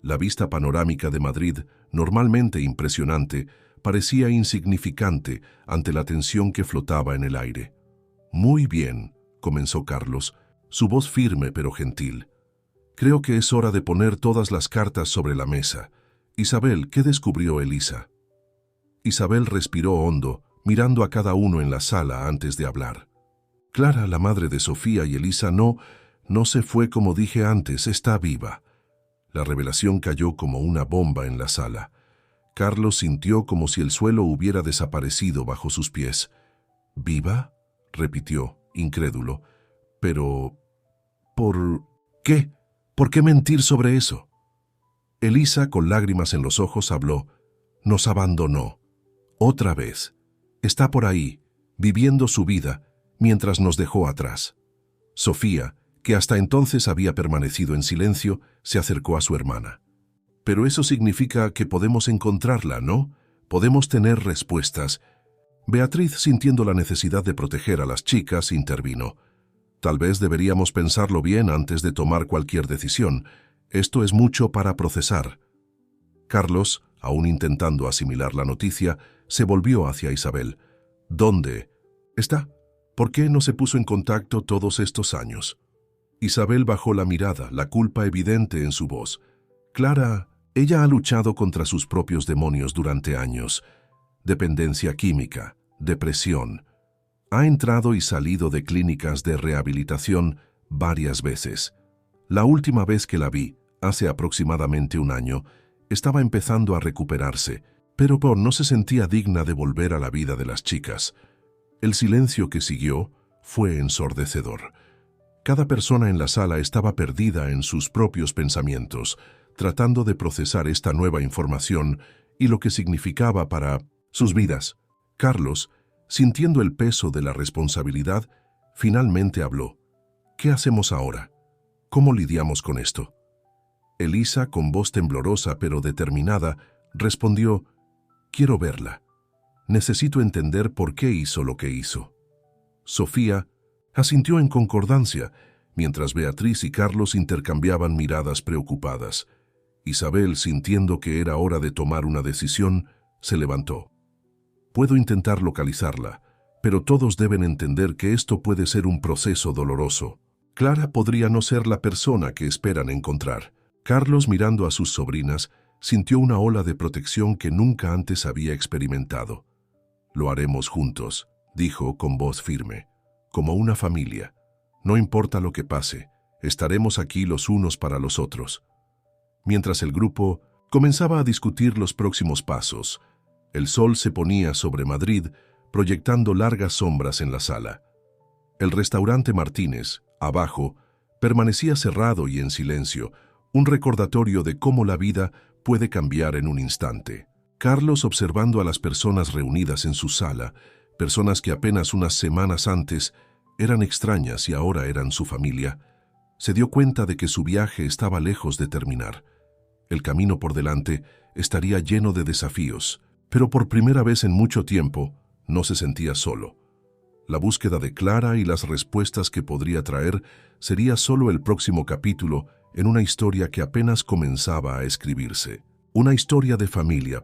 La vista panorámica de Madrid, normalmente impresionante, parecía insignificante ante la tensión que flotaba en el aire. «Muy bien», comenzó Carlos, su voz firme pero gentil. «Creo que es hora de poner todas las cartas sobre la mesa. Isabel, ¿qué descubrió Elisa?». Isabel respiró hondo, mirando a cada uno en la sala antes de hablar. «Clara, la madre de Sofía y Elisa, no se fue como dije antes, está viva». La revelación cayó como una bomba en la sala. Carlos sintió como si el suelo hubiera desaparecido bajo sus pies. «¿Viva?», repitió, incrédulo. «Pero, ¿por qué? ¿Por qué mentir sobre eso?». Elisa, con lágrimas en los ojos, habló. «Nos abandonó. Otra vez. Está por ahí, viviendo su vida, mientras nos dejó atrás». Sofía, que hasta entonces había permanecido en silencio, se acercó a su hermana. «Pero eso significa que podemos encontrarla, ¿no? Podemos tener respuestas». Beatriz, sintiendo la necesidad de proteger a las chicas, intervino. «Tal vez deberíamos pensarlo bien antes de tomar cualquier decisión. Esto es mucho para procesar». Carlos, aún intentando asimilar la noticia, se volvió hacia Isabel. «¿Dónde está? ¿Por qué no se puso en contacto todos estos años?». Isabel bajó la mirada, la culpa evidente en su voz. «Clara, ella ha luchado contra sus propios demonios durante años. Dependencia química, depresión. Ha entrado y salido de clínicas de rehabilitación varias veces. La última vez que la vi, hace aproximadamente un año, estaba empezando a recuperarse, pero no se sentía digna de volver a la vida de las chicas». El silencio que siguió fue ensordecedor. Cada persona en la sala estaba perdida en sus propios pensamientos, tratando de procesar esta nueva información y lo que significaba para sus vidas. Carlos, sintiendo el peso de la responsabilidad, finalmente habló. «¿Qué hacemos ahora? ¿Cómo lidiamos con esto?». Elisa, con voz temblorosa pero determinada, respondió. «Quiero verla. Necesito entender por qué hizo lo que hizo». Sofía asintió en concordancia, mientras Beatriz y Carlos intercambiaban miradas preocupadas. Isabel, sintiendo que era hora de tomar una decisión, se levantó. «Puedo intentar localizarla, pero todos deben entender que esto puede ser un proceso doloroso. Clara podría no ser la persona que esperan encontrar». Carlos, mirando a sus sobrinas, sintió una ola de protección que nunca antes había experimentado. «Lo haremos juntos», dijo con voz firme. «Como una familia. No importa lo que pase, estaremos aquí los unos para los otros». Mientras el grupo comenzaba a discutir los próximos pasos, el sol se ponía sobre Madrid, proyectando largas sombras en la sala. El restaurante Martínez, abajo, permanecía cerrado y en silencio, un recordatorio de cómo la vida puede cambiar en un instante. Carlos, observando a las personas reunidas en su sala, personas que apenas unas semanas antes eran extrañas y ahora eran su familia, se dio cuenta de que su viaje estaba lejos de terminar. El camino por delante estaría lleno de desafíos, pero por primera vez en mucho tiempo no se sentía solo. La búsqueda de Clara y las respuestas que podría traer sería solo el próximo capítulo en una historia que apenas comenzaba a escribirse. Una historia de familia,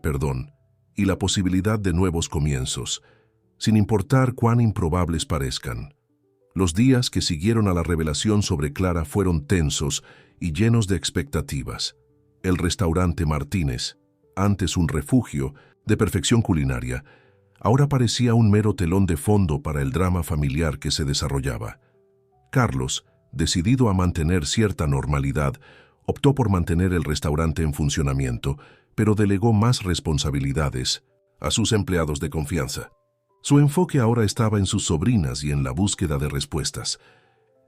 y la posibilidad de nuevos comienzos, sin importar cuán improbables parezcan. Los días que siguieron a la revelación sobre Clara fueron tensos y llenos de expectativas. El restaurante Martínez, antes un refugio de perfección culinaria, ahora parecía un mero telón de fondo para el drama familiar que se desarrollaba. Carlos, decidido a mantener cierta normalidad, optó por mantener el restaurante en funcionamiento, pero delegó más responsabilidades a sus empleados de confianza. Su enfoque ahora estaba en sus sobrinas y en la búsqueda de respuestas.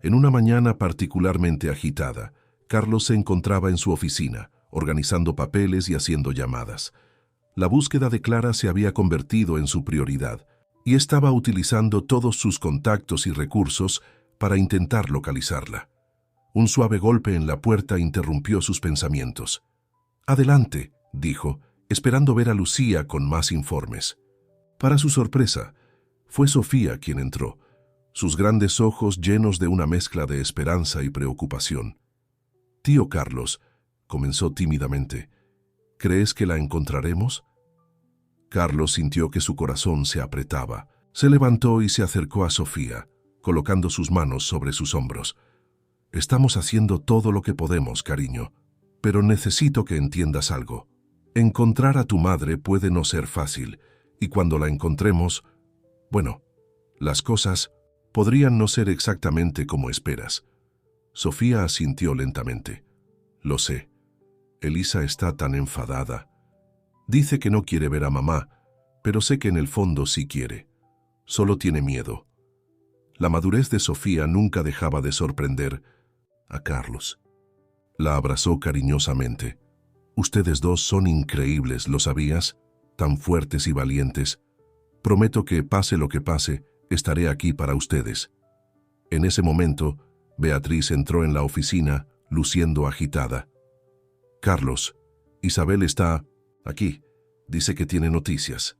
En una mañana particularmente agitada, Carlos se encontraba en su oficina, organizando papeles y haciendo llamadas. La búsqueda de Clara se había convertido en su prioridad y estaba utilizando todos sus contactos y recursos para intentar localizarla. Un suave golpe en la puerta interrumpió sus pensamientos. «Adelante», dijo, esperando ver a Lucía con más informes. Para su sorpresa, fue Sofía quien entró, sus grandes ojos llenos de una mezcla de esperanza y preocupación. «Tío Carlos», comenzó tímidamente, «¿crees que la encontraremos?» Carlos sintió que su corazón se apretaba. Se levantó y se acercó a Sofía, colocando sus manos sobre sus hombros. «Estamos haciendo todo lo que podemos, cariño, pero necesito que entiendas algo. Encontrar a tu madre puede no ser fácil, y cuando la encontremos, bueno, las cosas podrían no ser exactamente como esperas». Sofía asintió lentamente. «Lo sé. Elisa está tan enfadada. Dice que no quiere ver a mamá, pero sé que en el fondo sí quiere. Solo tiene miedo». La madurez de Sofía nunca dejaba de sorprender a Carlos. La abrazó cariñosamente. «Ustedes dos son increíbles, ¿lo sabías? Tan fuertes y valientes. Prometo que, pase lo que pase, estaré aquí para ustedes». En ese momento, Beatriz entró en la oficina, luciendo agitada. «Carlos, Isabel está aquí. Dice que tiene noticias».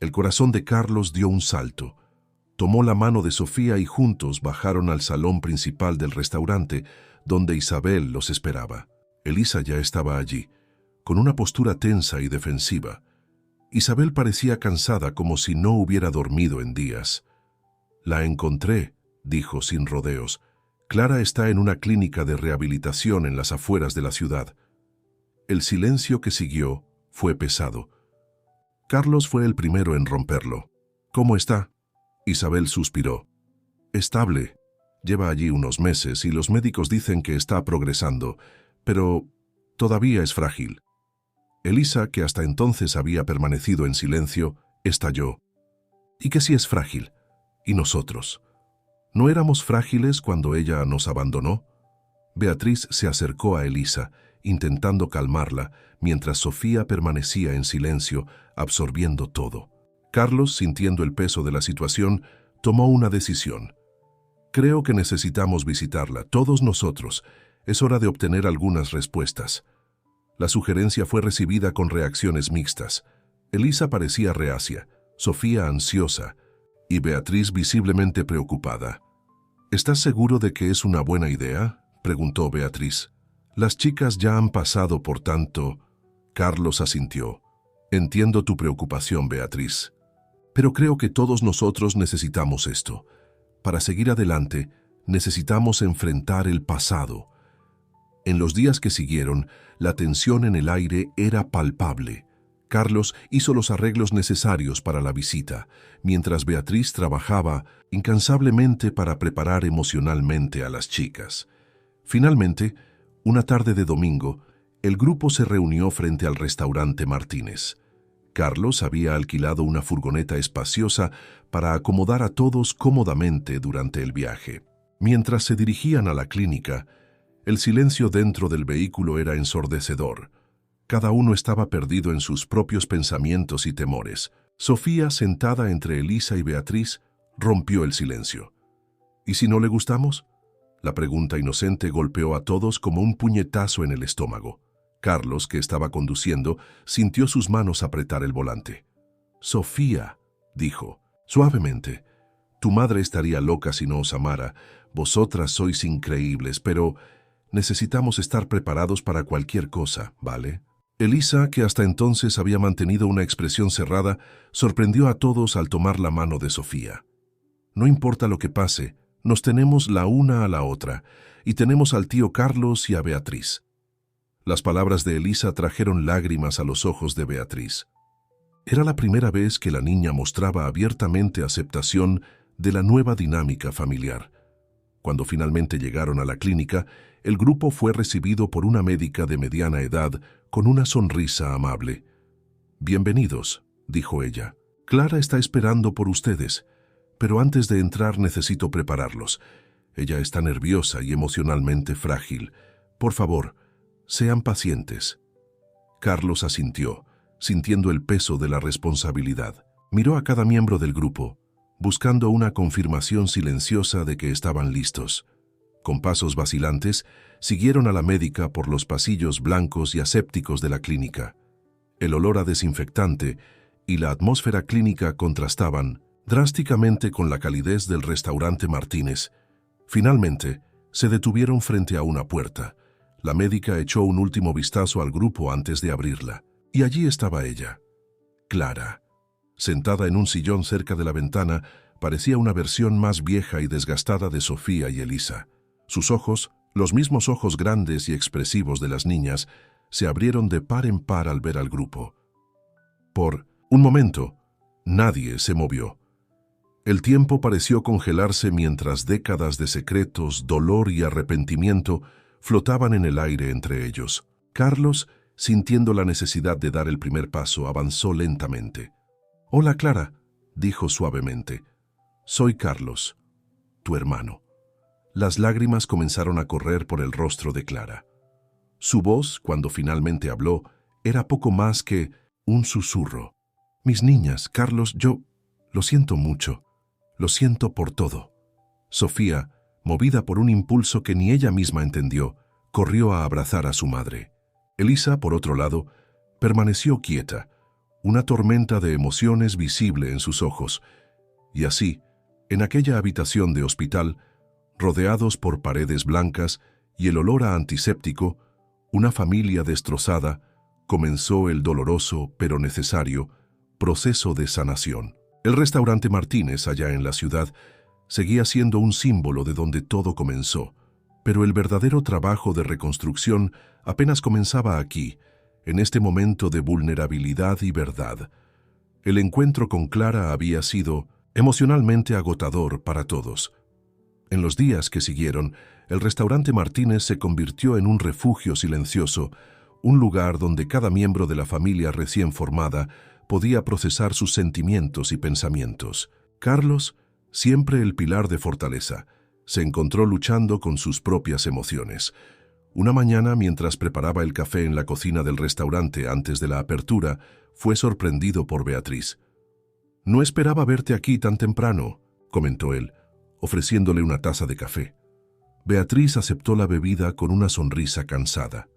El corazón de Carlos dio un salto. Tomó la mano de Sofía y juntos bajaron al salón principal del restaurante, donde Isabel los esperaba. Elisa ya estaba allí, con una postura tensa y defensiva. Isabel parecía cansada, como si no hubiera dormido en días. «La encontré», dijo sin rodeos. «Clara está en una clínica de rehabilitación en las afueras de la ciudad». El silencio que siguió fue pesado. Carlos fue el primero en romperlo. «¿Cómo está?» Isabel suspiró. «Estable. Lleva allí unos meses y los médicos dicen que está progresando, pero todavía es frágil». Elisa, que hasta entonces había permanecido en silencio, estalló. «¿Y qué si es frágil? ¿Y nosotros? ¿No éramos frágiles cuando ella nos abandonó?» Beatriz se acercó a Elisa, intentando calmarla, mientras Sofía permanecía en silencio, absorbiendo todo. Carlos, sintiendo el peso de la situación, tomó una decisión. «Creo que necesitamos visitarla, todos nosotros. Es hora de obtener algunas respuestas». La sugerencia fue recibida con reacciones mixtas. Elisa parecía reacia, Sofía ansiosa y Beatriz visiblemente preocupada. «¿Estás seguro de que es una buena idea?», preguntó Beatriz. «Las chicas ya han pasado por tanto». Carlos asintió. «Entiendo tu preocupación, Beatriz. Pero creo que todos nosotros necesitamos esto. Para seguir adelante, necesitamos enfrentar el pasado». En los días que siguieron, la tensión en el aire era palpable. Carlos hizo los arreglos necesarios para la visita, mientras Beatriz trabajaba incansablemente para preparar emocionalmente a las chicas. Finalmente, una tarde de domingo, el grupo se reunió frente al restaurante Martínez. Carlos había alquilado una furgoneta espaciosa para acomodar a todos cómodamente durante el viaje. Mientras se dirigían a la clínica, el silencio dentro del vehículo era ensordecedor. Cada uno estaba perdido en sus propios pensamientos y temores. Sofía, sentada entre Elisa y Beatriz, rompió el silencio. ¿Y si no le gustamos? La pregunta inocente golpeó a todos como un puñetazo en el estómago. Carlos, que estaba conduciendo, sintió sus manos apretar el volante. «Sofía», dijo, suavemente, «tu madre estaría loca si no os amara. Vosotras sois increíbles, pero necesitamos estar preparados para cualquier cosa, ¿vale?» Elisa, que hasta entonces había mantenido una expresión cerrada, sorprendió a todos al tomar la mano de Sofía. «No importa lo que pase, nos tenemos la una a la otra, y tenemos al tío Carlos y a Beatriz». Las palabras de Elisa trajeron lágrimas a los ojos de Beatriz. Era la primera vez que la niña mostraba abiertamente aceptación de la nueva dinámica familiar. Cuando finalmente llegaron a la clínica, el grupo fue recibido por una médica de mediana edad con una sonrisa amable. «Bienvenidos», dijo ella. «Clara está esperando por ustedes, pero antes de entrar necesito prepararlos. Ella está nerviosa y emocionalmente frágil. Por favor, sean pacientes». Carlos asintió, sintiendo el peso de la responsabilidad. Miró a cada miembro del grupo, buscando una confirmación silenciosa de que estaban listos. Con pasos vacilantes, siguieron a la médica por los pasillos blancos y asépticos de la clínica. El olor a desinfectante y la atmósfera clínica contrastaban drásticamente con la calidez del restaurante Martínez. Finalmente, se detuvieron frente a una puerta. La médica echó un último vistazo al grupo antes de abrirla, y allí estaba ella, Clara. Sentada en un sillón cerca de la ventana, parecía una versión más vieja y desgastada de Sofía y Elisa. Sus ojos, los mismos ojos grandes y expresivos de las niñas, se abrieron de par en par al ver al grupo. Por un momento, nadie se movió. El tiempo pareció congelarse mientras décadas de secretos, dolor y arrepentimiento flotaban en el aire entre ellos. Carlos, sintiendo la necesidad de dar el primer paso, avanzó lentamente. «Hola, Clara», dijo suavemente. «Soy Carlos, tu hermano». Las lágrimas comenzaron a correr por el rostro de Clara. Su voz, cuando finalmente habló, era poco más que un susurro. «Mis niñas, Carlos, yo lo siento mucho. Lo siento por todo». Sofía, movida por un impulso que ni ella misma entendió, corrió a abrazar a su madre. Elisa, por otro lado, permaneció quieta, una tormenta de emociones visible en sus ojos. Y así, en aquella habitación de hospital, rodeados por paredes blancas y el olor a antiséptico, una familia destrozada, comenzó el doloroso, pero necesario, proceso de sanación. El restaurante Martínez, allá en la ciudad, seguía siendo un símbolo de donde todo comenzó, pero el verdadero trabajo de reconstrucción apenas comenzaba aquí, en este momento de vulnerabilidad y verdad. El encuentro con Clara había sido emocionalmente agotador para todos. En los días que siguieron, el restaurante Martínez se convirtió en un refugio silencioso, un lugar donde cada miembro de la familia recién formada podía procesar sus sentimientos y pensamientos. Carlos, siempre el pilar de fortaleza, se encontró luchando con sus propias emociones. Una mañana, mientras preparaba el café en la cocina del restaurante antes de la apertura, fue sorprendido por Beatriz. «No esperaba verte aquí tan temprano», comentó él, ofreciéndole una taza de café. Beatriz aceptó la bebida con una sonrisa cansada.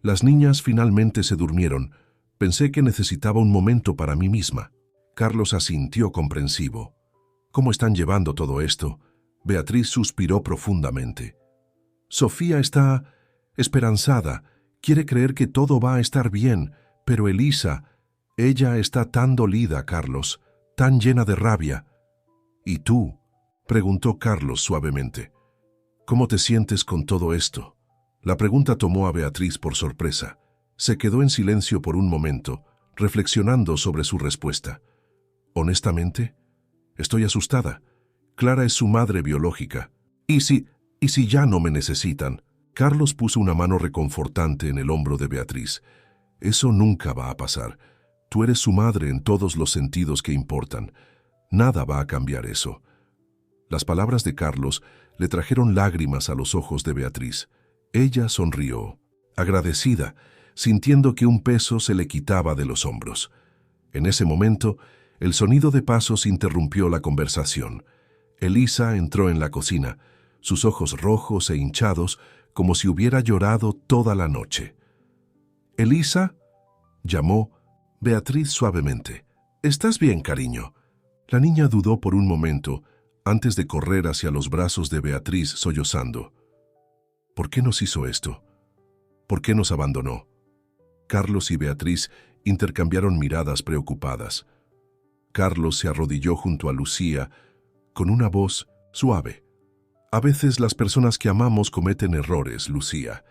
«Las niñas finalmente se durmieron. Pensé que necesitaba un momento para mí misma». Carlos asintió comprensivo. «¿Cómo están llevando todo esto?». Beatriz suspiró profundamente. «Sofía está esperanzada, quiere creer que todo va a estar bien, pero Elisa, ella está tan dolida, Carlos, tan llena de rabia». «¿Y tú?», preguntó Carlos suavemente. «¿Cómo te sientes con todo esto?». La pregunta tomó a Beatriz por sorpresa. Se quedó en silencio por un momento, reflexionando sobre su respuesta. «Honestamente, estoy asustada. Clara es su madre biológica. ¿Y si ya no me necesitan?». Carlos puso una mano reconfortante en el hombro de Beatriz. «Eso nunca va a pasar. Tú eres su madre en todos los sentidos que importan. Nada va a cambiar eso. Las palabras de Carlos le trajeron lágrimas a los ojos de Beatriz. Ella sonrió, agradecida, sintiendo que un peso se le quitaba de los hombros. En ese momento, el sonido de pasos interrumpió la conversación. Elisa entró en la cocina, sus ojos rojos e hinchados, como si hubiera llorado toda la noche. «¿Elisa?», llamó Beatriz suavemente. «¿Estás bien, cariño?». La niña dudó por un momento, antes de correr hacia los brazos de Beatriz sollozando. «¿Por qué nos hizo esto? ¿Por qué nos abandonó?». Carlos y Beatriz intercambiaron miradas preocupadas. Carlos se arrodilló junto a Lucía, con una voz suave. «A veces las personas que amamos cometen errores, Lucía.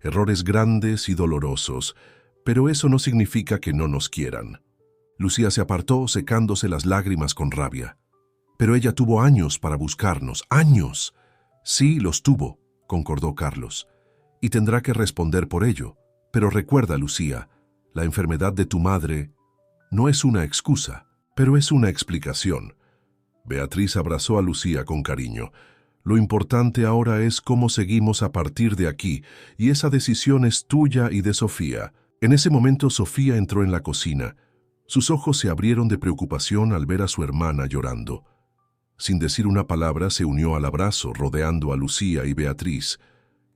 Errores grandes y dolorosos, pero eso no significa que no nos quieran». Lucía se apartó, secándose las lágrimas con rabia. «Pero ella tuvo años para buscarnos, ¡años!». «Sí, los tuvo», concordó Carlos, «y tendrá que responder por ello. Pero recuerda, Lucía, la enfermedad de tu madre no es una excusa, pero es una explicación». Beatriz abrazó a Lucía con cariño. «Lo importante ahora es cómo seguimos a partir de aquí, y esa decisión es tuya y de Sofía». En ese momento Sofía entró en la cocina. Sus ojos se abrieron de preocupación al ver a su hermana llorando. Sin decir una palabra, se unió al abrazo, rodeando a Lucía y Beatriz.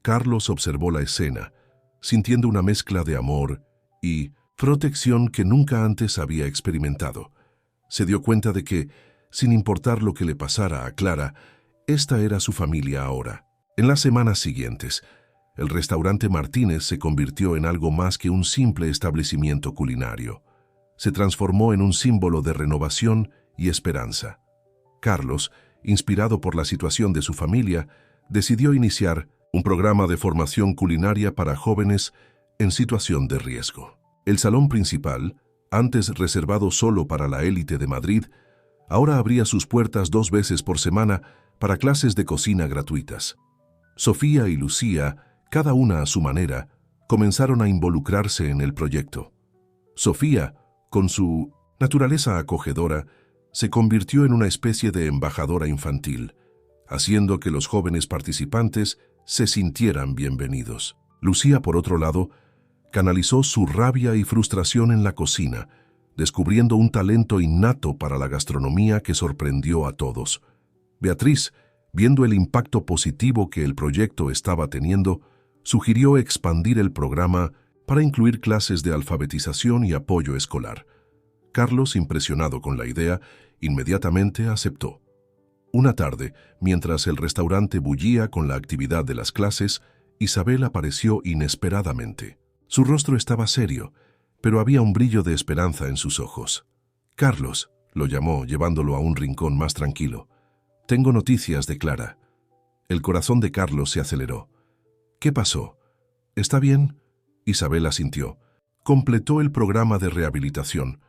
Carlos observó la escena, sintiendo una mezcla de amor y protección que nunca antes había experimentado. Se dio cuenta de que, sin importar lo que le pasara a Clara, esta era su familia ahora. En las semanas siguientes, el restaurante Martínez se convirtió en algo más que un simple establecimiento culinario. Se transformó en un símbolo de renovación y esperanza. Carlos, inspirado por la situación de su familia, decidió iniciar un programa de formación culinaria para jóvenes en situación de riesgo. El salón principal, antes reservado solo para la élite de Madrid, ahora abría sus puertas 2 veces por semana para clases de cocina gratuitas. Sofía y Lucía, cada una a su manera, comenzaron a involucrarse en el proyecto. Sofía, con su naturaleza acogedora, se convirtió en una especie de embajadora infantil, haciendo que los jóvenes participantes se sintieran bienvenidos. Lucía, por otro lado, canalizó su rabia y frustración en la cocina, descubriendo un talento innato para la gastronomía que sorprendió a todos. Beatriz, viendo el impacto positivo que el proyecto estaba teniendo, sugirió expandir el programa para incluir clases de alfabetización y apoyo escolar. Carlos, impresionado con la idea, inmediatamente aceptó. Una tarde, mientras el restaurante bullía con la actividad de las clases, Isabel apareció inesperadamente. Su rostro estaba serio, pero había un brillo de esperanza en sus ojos. «Carlos», lo llamó, llevándolo a un rincón más tranquilo. «Tengo noticias de Clara». El corazón de Carlos se aceleró. «¿Qué pasó? ¿Está bien?». Isabel asintió. «Completó el programa de rehabilitación.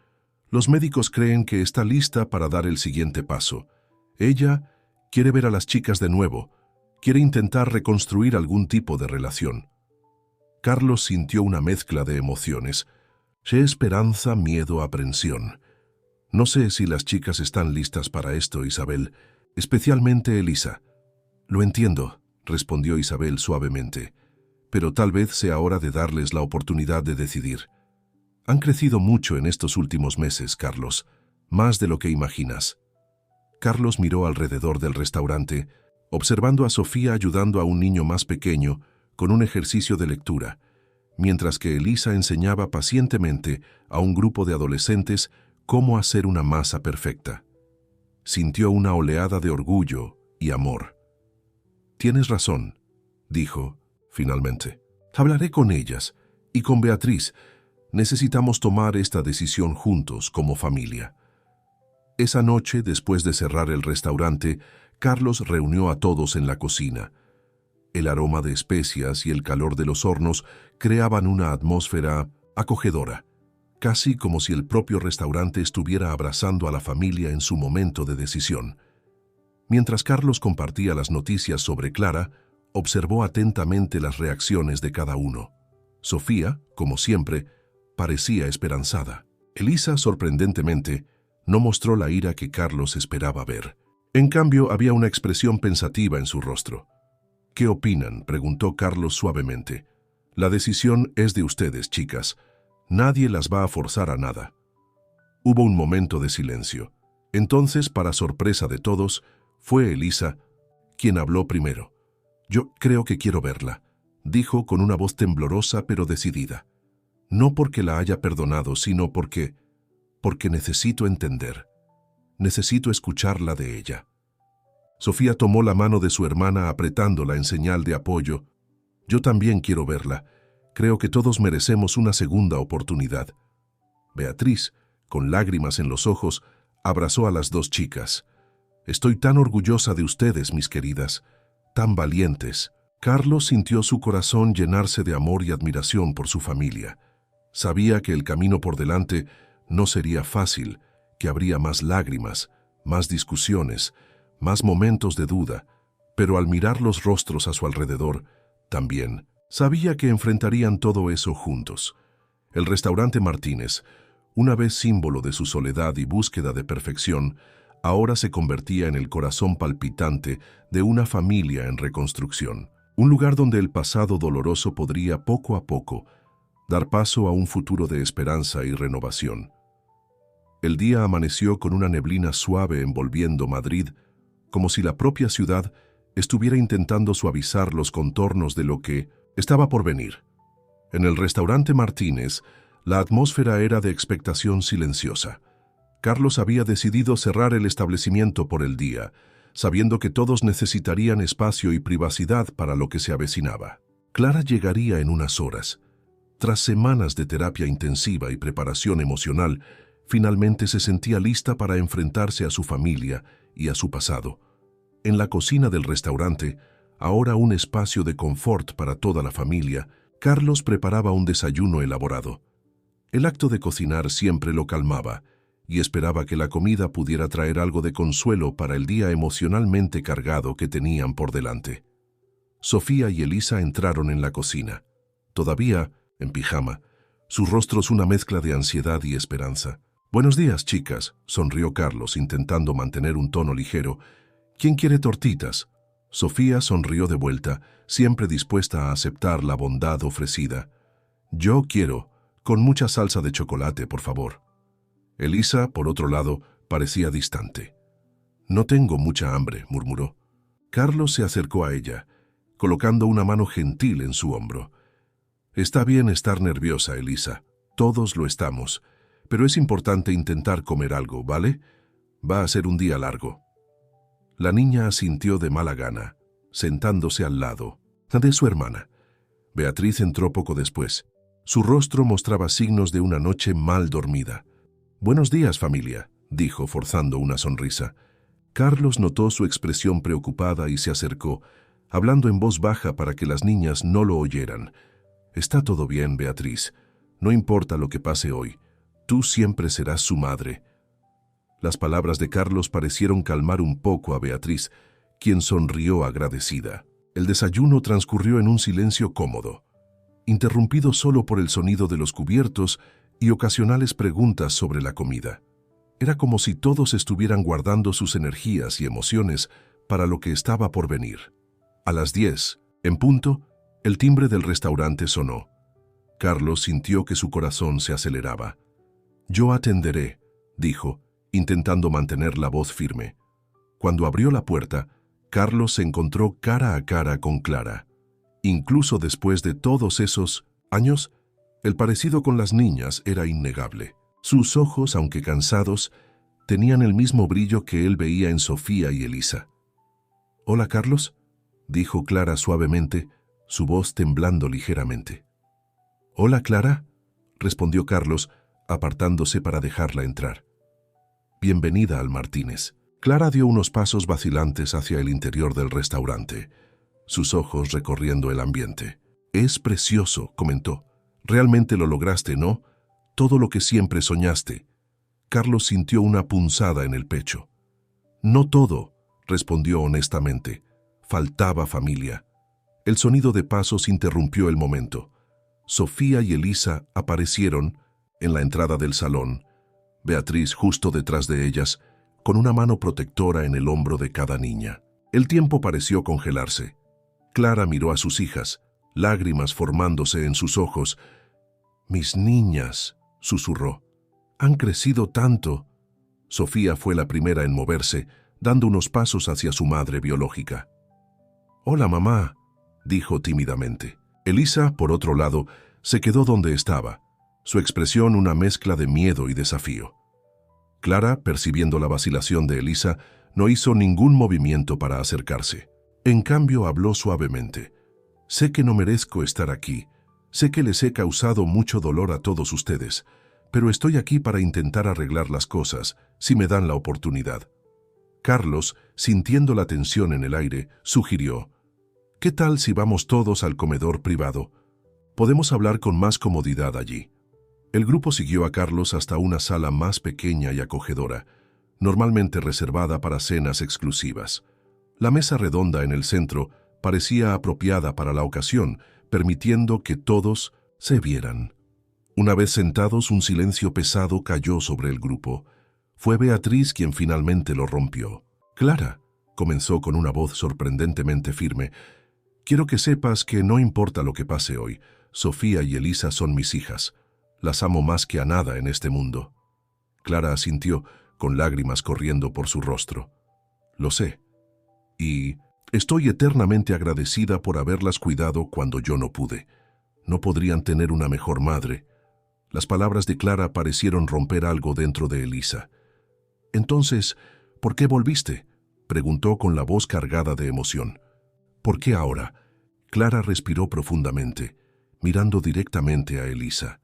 Los médicos creen que está lista para dar el siguiente paso. Ella quiere ver a las chicas de nuevo, quiere intentar reconstruir algún tipo de relación». Carlos sintió una mezcla de emociones. Esperanza, miedo, aprensión. «No sé si las chicas están listas para esto, Isabel, especialmente Elisa». «Lo entiendo», respondió Isabel suavemente, «pero tal vez sea hora de darles la oportunidad de decidir. Han crecido mucho en estos últimos meses, Carlos, más de lo que imaginas». Carlos miró alrededor del restaurante, observando a Sofía ayudando a un niño más pequeño con un ejercicio de lectura, mientras que Elisa enseñaba pacientemente a un grupo de adolescentes cómo hacer una masa perfecta. Sintió una oleada de orgullo y amor. «Tienes razón», dijo, finalmente. «Hablaré con ellas y con Beatriz. Necesitamos tomar esta decisión juntos como familia». Esa noche, después de cerrar el restaurante, Carlos reunió a todos en la cocina. El aroma de especias y el calor de los hornos creaban una atmósfera acogedora, casi como si el propio restaurante estuviera abrazando a la familia en su momento de decisión. Mientras Carlos compartía las noticias sobre Clara, observó atentamente las reacciones de cada uno. Sofía, como siempre, parecía esperanzada. Elisa, sorprendentemente, no mostró la ira que Carlos esperaba ver. En cambio, había una expresión pensativa en su rostro. «¿Qué opinan?», preguntó Carlos suavemente. «La decisión es de ustedes, chicas. Nadie las va a forzar a nada». Hubo un momento de silencio. Entonces, para sorpresa de todos, fue Elisa quien habló primero. «Yo creo que quiero verla», dijo con una voz temblorosa pero decidida. «No porque la haya perdonado, sino porque necesito entender. Necesito escucharla de ella». Sofía tomó la mano de su hermana apretándola en señal de apoyo. «Yo también quiero verla. Creo que todos merecemos una segunda oportunidad». Beatriz, con lágrimas en los ojos, abrazó a las dos chicas. «Estoy tan orgullosa de ustedes, mis queridas, tan valientes». Carlos sintió su corazón llenarse de amor y admiración por su familia. Sabía que el camino por delante no sería fácil, que habría más lágrimas, más discusiones, más momentos de duda, pero al mirar los rostros a su alrededor, también sabía que enfrentarían todo eso juntos. El restaurante Martínez, una vez símbolo de su soledad y búsqueda de perfección, ahora se convertía en el corazón palpitante de una familia en reconstrucción. Un lugar donde el pasado doloroso podría poco a poco dar paso a un futuro de esperanza y renovación. El día amaneció con una neblina suave envolviendo Madrid, como si la propia ciudad estuviera intentando suavizar los contornos de lo que estaba por venir. En el restaurante Martínez, la atmósfera era de expectación silenciosa. Carlos había decidido cerrar el establecimiento por el día, sabiendo que todos necesitarían espacio y privacidad para lo que se avecinaba. Clara llegaría en unas horas. Tras semanas de terapia intensiva y preparación emocional, finalmente se sentía lista para enfrentarse a su familia y a su pasado. En la cocina del restaurante, ahora un espacio de confort para toda la familia, Carlos preparaba un desayuno elaborado. El acto de cocinar siempre lo calmaba y esperaba que la comida pudiera traer algo de consuelo para el día emocionalmente cargado que tenían por delante. Sofía y Elisa entraron en la cocina. Todavía en pijama, sus rostros una mezcla de ansiedad y esperanza. «Buenos días, chicas», sonrió Carlos, intentando mantener un tono ligero. «¿Quién quiere tortitas?». Sofía sonrió de vuelta, siempre dispuesta a aceptar la bondad ofrecida. «Yo quiero, con mucha salsa de chocolate, por favor». Elisa, por otro lado, parecía distante. «No tengo mucha hambre», murmuró. Carlos se acercó a ella, colocando una mano gentil en su hombro. «Está bien estar nerviosa, Elisa. Todos lo estamos. Pero es importante intentar comer algo, ¿vale? Va a ser un día largo». La niña asintió de mala gana, sentándose al lado de su hermana. Beatriz entró poco después. Su rostro mostraba signos de una noche mal dormida. «Buenos días, familia», dijo, forzando una sonrisa. Carlos notó su expresión preocupada y se acercó, hablando en voz baja para que las niñas no lo oyeran. «Está todo bien, Beatriz. No importa lo que pase hoy. Tú siempre serás su madre». Las palabras de Carlos parecieron calmar un poco a Beatriz, quien sonrió agradecida. El desayuno transcurrió en un silencio cómodo, interrumpido solo por el sonido de los cubiertos y ocasionales preguntas sobre la comida. Era como si todos estuvieran guardando sus energías y emociones para lo que estaba por venir. A las 10, en punto, el timbre del restaurante sonó. Carlos sintió que su corazón se aceleraba. «Yo atenderé», dijo, intentando mantener la voz firme. Cuando abrió la puerta, Carlos se encontró cara a cara con Clara. Incluso después de todos esos años, el parecido con las niñas era innegable. Sus ojos, aunque cansados, tenían el mismo brillo que él veía en Sofía y Elisa. «Hola, Carlos», dijo Clara suavemente, su voz temblando ligeramente. «Hola, Clara», respondió Carlos, apartándose para dejarla entrar. «Bienvenida al Martínez». Clara dio unos pasos vacilantes hacia el interior del restaurante, sus ojos recorriendo el ambiente. «Es precioso», comentó. «Realmente lo lograste, ¿no? Todo lo que siempre soñaste». Carlos sintió una punzada en el pecho. «No todo», respondió honestamente. «Faltaba familia». El sonido de pasos interrumpió el momento. Sofía y Elisa aparecieron en la entrada del salón, Beatriz justo detrás de ellas, con una mano protectora en el hombro de cada niña. El tiempo pareció congelarse. Clara miró a sus hijas, lágrimas formándose en sus ojos. «Mis niñas», susurró, «han crecido tanto». Sofía fue la primera en moverse, dando unos pasos hacia su madre biológica. «Hola, mamá», dijo tímidamente. Elisa, por otro lado, se quedó donde estaba, su expresión una mezcla de miedo y desafío. Clara, percibiendo la vacilación de Elisa, no hizo ningún movimiento para acercarse. En cambio, habló suavemente. «Sé que no merezco estar aquí. Sé que les he causado mucho dolor a todos ustedes, pero estoy aquí para intentar arreglar las cosas, si me dan la oportunidad». Carlos, sintiendo la tensión en el aire, sugirió: «¿Qué tal si vamos todos al comedor privado? Podemos hablar con más comodidad allí». El grupo siguió a Carlos hasta una sala más pequeña y acogedora, normalmente reservada para cenas exclusivas. La mesa redonda en el centro parecía apropiada para la ocasión, permitiendo que todos se vieran. Una vez sentados, un silencio pesado cayó sobre el grupo. Fue Beatriz quien finalmente lo rompió. «Clara», comenzó con una voz sorprendentemente firme, «quiero que sepas que no importa lo que pase hoy, Sofía y Elisa son mis hijas. Las amo más que a nada en este mundo». Clara asintió, con lágrimas corriendo por su rostro. «Lo sé. Y estoy eternamente agradecida por haberlas cuidado cuando yo no pude. No podrían tener una mejor madre». Las palabras de Clara parecieron romper algo dentro de Elisa. «Entonces, ¿por qué volviste?», preguntó con la voz cargada de emoción. «¿Por qué ahora?». Clara respiró profundamente, mirando directamente a Elisa.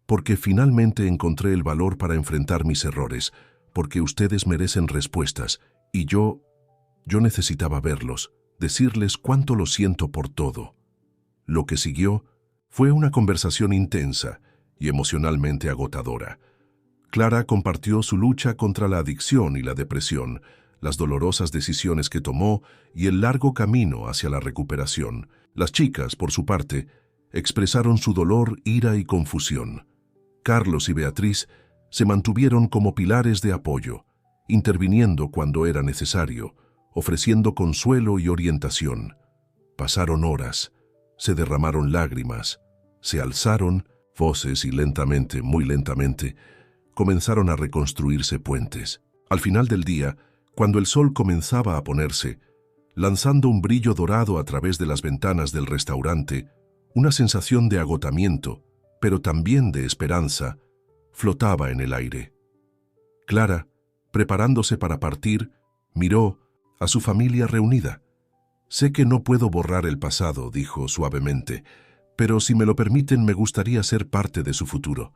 «Porque finalmente encontré el valor para enfrentar mis errores, porque ustedes merecen respuestas, y yo necesitaba verlos, decirles cuánto lo siento por todo». Lo que siguió fue una conversación intensa y emocionalmente agotadora. Clara compartió su lucha contra la adicción y la depresión, las dolorosas decisiones que tomó y el largo camino hacia la recuperación. Las chicas, por su parte, expresaron su dolor, ira y confusión. Carlos y Beatriz se mantuvieron como pilares de apoyo, interviniendo cuando era necesario, ofreciendo consuelo y orientación. Pasaron horas, se derramaron lágrimas, se alzaron voces y lentamente, muy lentamente, comenzaron a reconstruirse puentes. Al final del día, cuando el sol comenzaba a ponerse, lanzando un brillo dorado a través de las ventanas del restaurante, una sensación de agotamiento, pero también de esperanza, flotaba en el aire. Clara, preparándose para partir, miró a su familia reunida. «Sé que no puedo borrar el pasado», dijo suavemente, «pero si me lo permiten me gustaría ser parte de su futuro,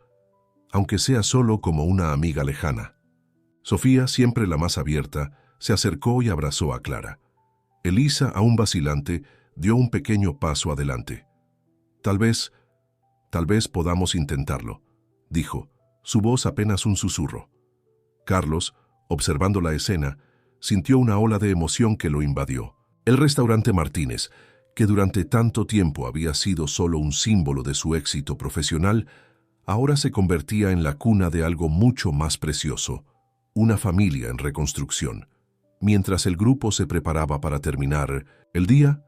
aunque sea solo como una amiga lejana». Sofía, siempre la más abierta, se acercó y abrazó a Clara. Elisa, aún vacilante, dio un pequeño paso adelante. Tal vez podamos intentarlo», dijo, su voz apenas un susurro. Carlos, observando la escena, sintió una ola de emoción que lo invadió. El restaurante Martínez, que durante tanto tiempo había sido solo un símbolo de su éxito profesional, ahora se convertía en la cuna de algo mucho más precioso, una familia en reconstrucción. Mientras el grupo se preparaba para terminar el día,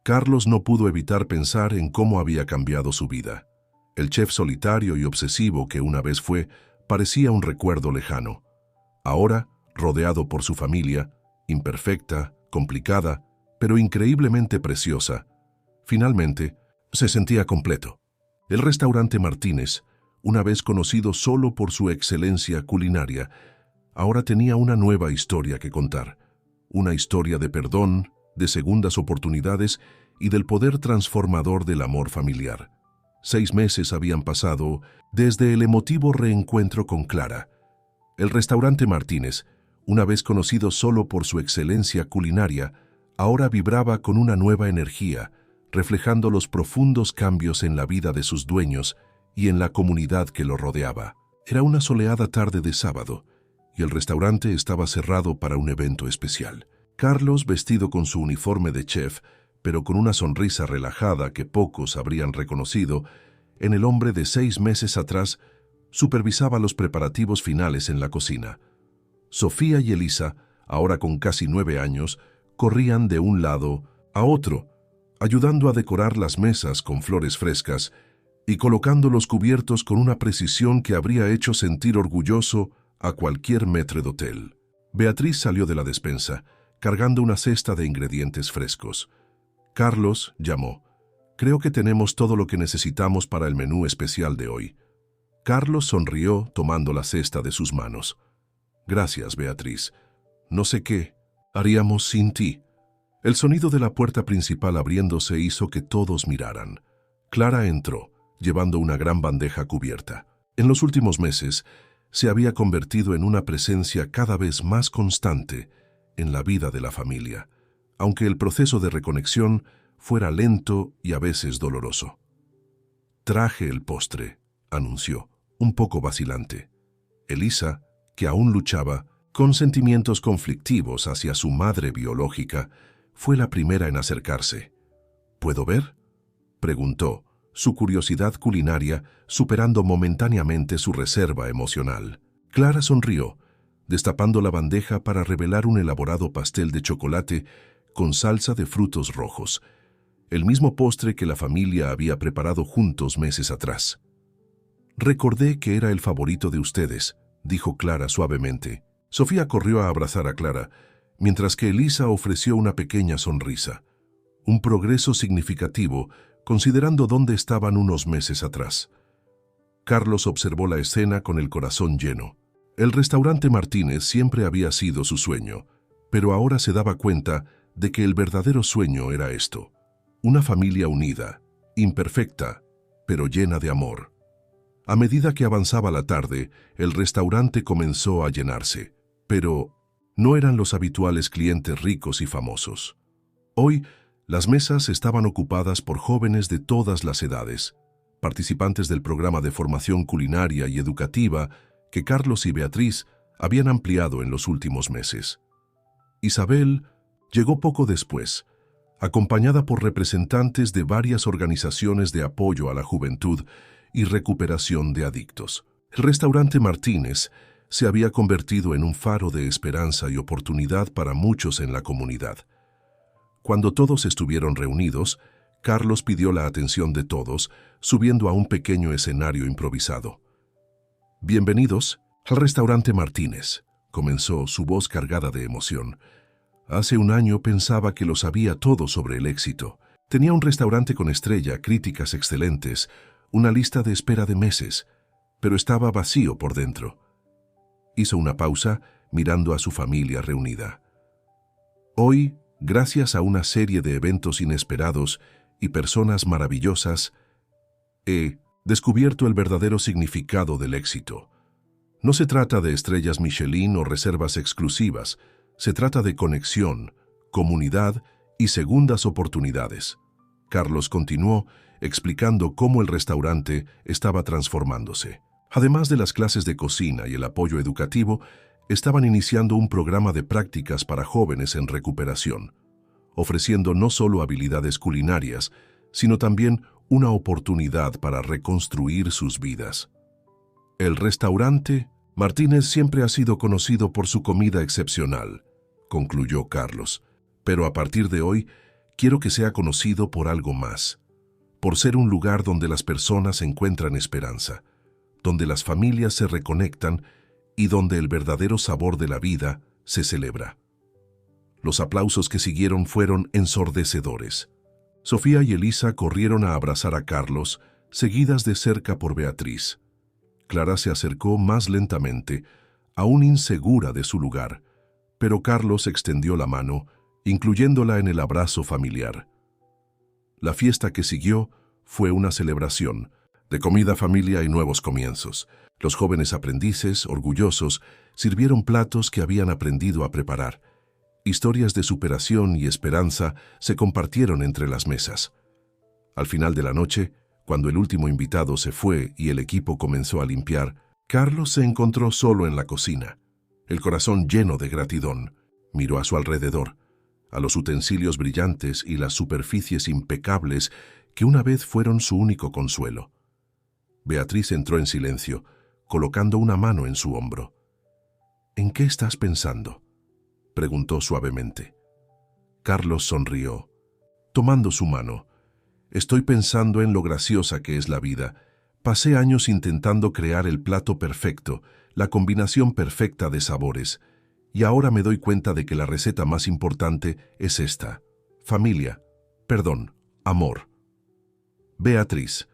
Carlos no pudo evitar pensar en cómo había cambiado su vida. El chef solitario y obsesivo que una vez fue, parecía un recuerdo lejano. Ahora, rodeado por su familia, imperfecta, complicada, pero increíblemente preciosa, finalmente se sentía completo. El restaurante Martínez, una vez conocido solo por su excelencia culinaria, ahora tenía una nueva historia que contar. Una historia de perdón, de segundas oportunidades y del poder transformador del amor familiar. 6 meses habían pasado desde el emotivo reencuentro con Clara. El restaurante Martínez, una vez conocido solo por su excelencia culinaria, ahora vibraba con una nueva energía, reflejando los profundos cambios en la vida de sus dueños y en la comunidad que lo rodeaba. Era una soleada tarde de sábado, y el restaurante estaba cerrado para un evento especial. Carlos, vestido con su uniforme de chef, pero con una sonrisa relajada que pocos habrían reconocido, en el hombre de 6 meses atrás, supervisaba los preparativos finales en la cocina. Sofía y Elisa, ahora con casi 9 años, corrían de un lado a otro, ayudando a decorar las mesas con flores frescas y colocando los cubiertos con una precisión que habría hecho sentir orgulloso a cualquier maître d'hôtel. Beatriz salió de la despensa, cargando una cesta de ingredientes frescos. Carlos llamó. «Creo que tenemos todo lo que necesitamos para el menú especial de hoy». Carlos sonrió tomando la cesta de sus manos. «Gracias, Beatriz. No sé qué haríamos sin ti». El sonido de la puerta principal abriéndose hizo que todos miraran. Clara entró, llevando una gran bandeja cubierta. En los últimos meses, se había convertido en una presencia cada vez más constante en la vida de la familia, aunque el proceso de reconexión fuera lento y a veces doloroso. «Traje el postre», anunció, un poco vacilante. Elisa, que aún luchaba con sentimientos conflictivos hacia su madre biológica, fue la primera en acercarse. «¿Puedo ver?», preguntó, su curiosidad culinaria superando momentáneamente su reserva emocional. Clara sonrió, destapando la bandeja para revelar un elaborado pastel de chocolate con salsa de frutos rojos, el mismo postre que la familia había preparado juntos meses atrás. «Recordé que era el favorito de ustedes», dijo Clara suavemente. Sofía corrió a abrazar a Clara, mientras que Elisa ofreció una pequeña sonrisa. Un progreso significativo, considerando dónde estaban unos meses atrás. Carlos observó la escena con el corazón lleno. El restaurante Martínez siempre había sido su sueño, pero ahora se daba cuenta de que el verdadero sueño era esto: una familia unida, imperfecta, pero llena de amor. A medida que avanzaba la tarde, el restaurante comenzó a llenarse, pero no eran los habituales clientes ricos y famosos. Hoy, las mesas estaban ocupadas por jóvenes de todas las edades, participantes del programa de formación culinaria y educativa que Carlos y Beatriz habían ampliado en los últimos meses. Isabel llegó poco después, acompañada por representantes de varias organizaciones de apoyo a la juventud y recuperación de adictos. El restaurante Martínez se había convertido en un faro de esperanza y oportunidad para muchos en la comunidad. Cuando todos estuvieron reunidos, Carlos pidió la atención de todos, subiendo a un pequeño escenario improvisado. «Bienvenidos al restaurante Martínez», comenzó, su voz cargada de emoción. «Hace un año pensaba que lo sabía todo sobre el éxito. Tenía un restaurante con estrella, críticas excelentes, una lista de espera de meses, pero estaba vacío por dentro». Hizo una pausa, mirando a su familia reunida. «Hoy, gracias a una serie de eventos inesperados y personas maravillosas, he descubierto el verdadero significado del éxito. No se trata de estrellas Michelin o reservas exclusivas, se trata de conexión, comunidad y segundas oportunidades». Carlos continuó, explicando cómo el restaurante estaba transformándose. Además de las clases de cocina y el apoyo educativo, estaban iniciando un programa de prácticas para jóvenes en recuperación, ofreciendo no solo habilidades culinarias, sino también una oportunidad para reconstruir sus vidas. «El restaurante Martínez siempre ha sido conocido por su comida excepcional», concluyó Carlos, «pero a partir de hoy quiero que sea conocido por algo más, por ser un lugar donde las personas encuentran esperanza, donde las familias se reconectan y donde el verdadero sabor de la vida se celebra». Los aplausos que siguieron fueron ensordecedores. Sofía y Elisa corrieron a abrazar a Carlos, seguidas de cerca por Beatriz. Clara se acercó más lentamente, aún insegura de su lugar, pero Carlos extendió la mano, incluyéndola en el abrazo familiar. La fiesta que siguió fue una celebración de comida, familia y nuevos comienzos. Los jóvenes aprendices, orgullosos, sirvieron platos que habían aprendido a preparar. Historias de superación y esperanza se compartieron entre las mesas. Al final de la noche, cuando el último invitado se fue y el equipo comenzó a limpiar, Carlos se encontró solo en la cocina, el corazón lleno de gratitud. Miró a su alrededor, a los utensilios brillantes y las superficies impecables que una vez fueron su único consuelo. Beatriz entró en silencio, colocando una mano en su hombro. «¿En qué estás pensando?», preguntó suavemente. Carlos sonrió, tomando su mano. «Estoy pensando en lo graciosa que es la vida. Pasé años intentando crear el plato perfecto, la combinación perfecta de sabores, y ahora me doy cuenta de que la receta más importante es esta: familia, perdón, amor». Beatriz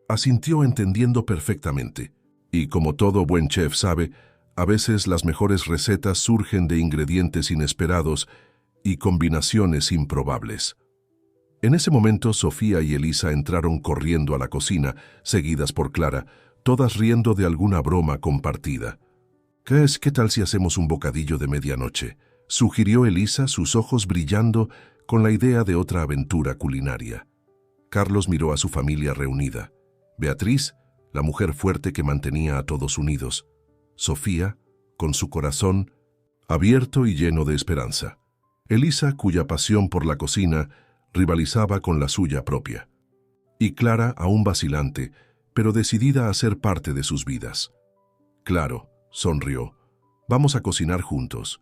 asintió entendiendo perfectamente, y como todo buen chef sabe, a veces las mejores recetas surgen de ingredientes inesperados y combinaciones improbables. En ese momento, Sofía y Elisa entraron corriendo a la cocina, seguidas por Clara, todas riendo de alguna broma compartida. ¿Qué tal si hacemos un bocadillo de medianoche?, sugirió Elisa, sus ojos brillando con la idea de otra aventura culinaria. Carlos miró a su familia reunida. Beatriz, la mujer fuerte que mantenía a todos unidos. Sofía, con su corazón abierto y lleno de esperanza. Elisa, cuya pasión por la cocina rivalizaba con la suya propia. Y Clara, aún vacilante, pero decidida a ser parte de sus vidas. «Claro», sonrió, «vamos a cocinar juntos».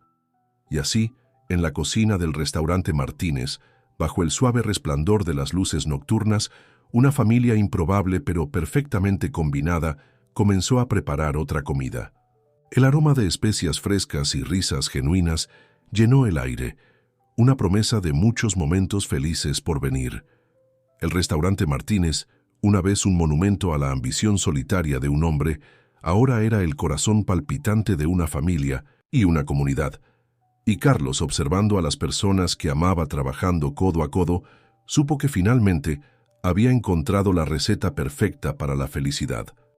Y así, en la cocina del restaurante Martínez, bajo el suave resplandor de las luces nocturnas, una familia improbable pero perfectamente combinada comenzó a preparar otra comida. El aroma de especias frescas y risas genuinas llenó el aire, una promesa de muchos momentos felices por venir. El restaurante Martínez, una vez un monumento a la ambición solitaria de un hombre, ahora era el corazón palpitante de una familia y una comunidad. Y Carlos, observando a las personas que amaba trabajando codo a codo, supo que finalmente había encontrado la receta perfecta para la felicidad.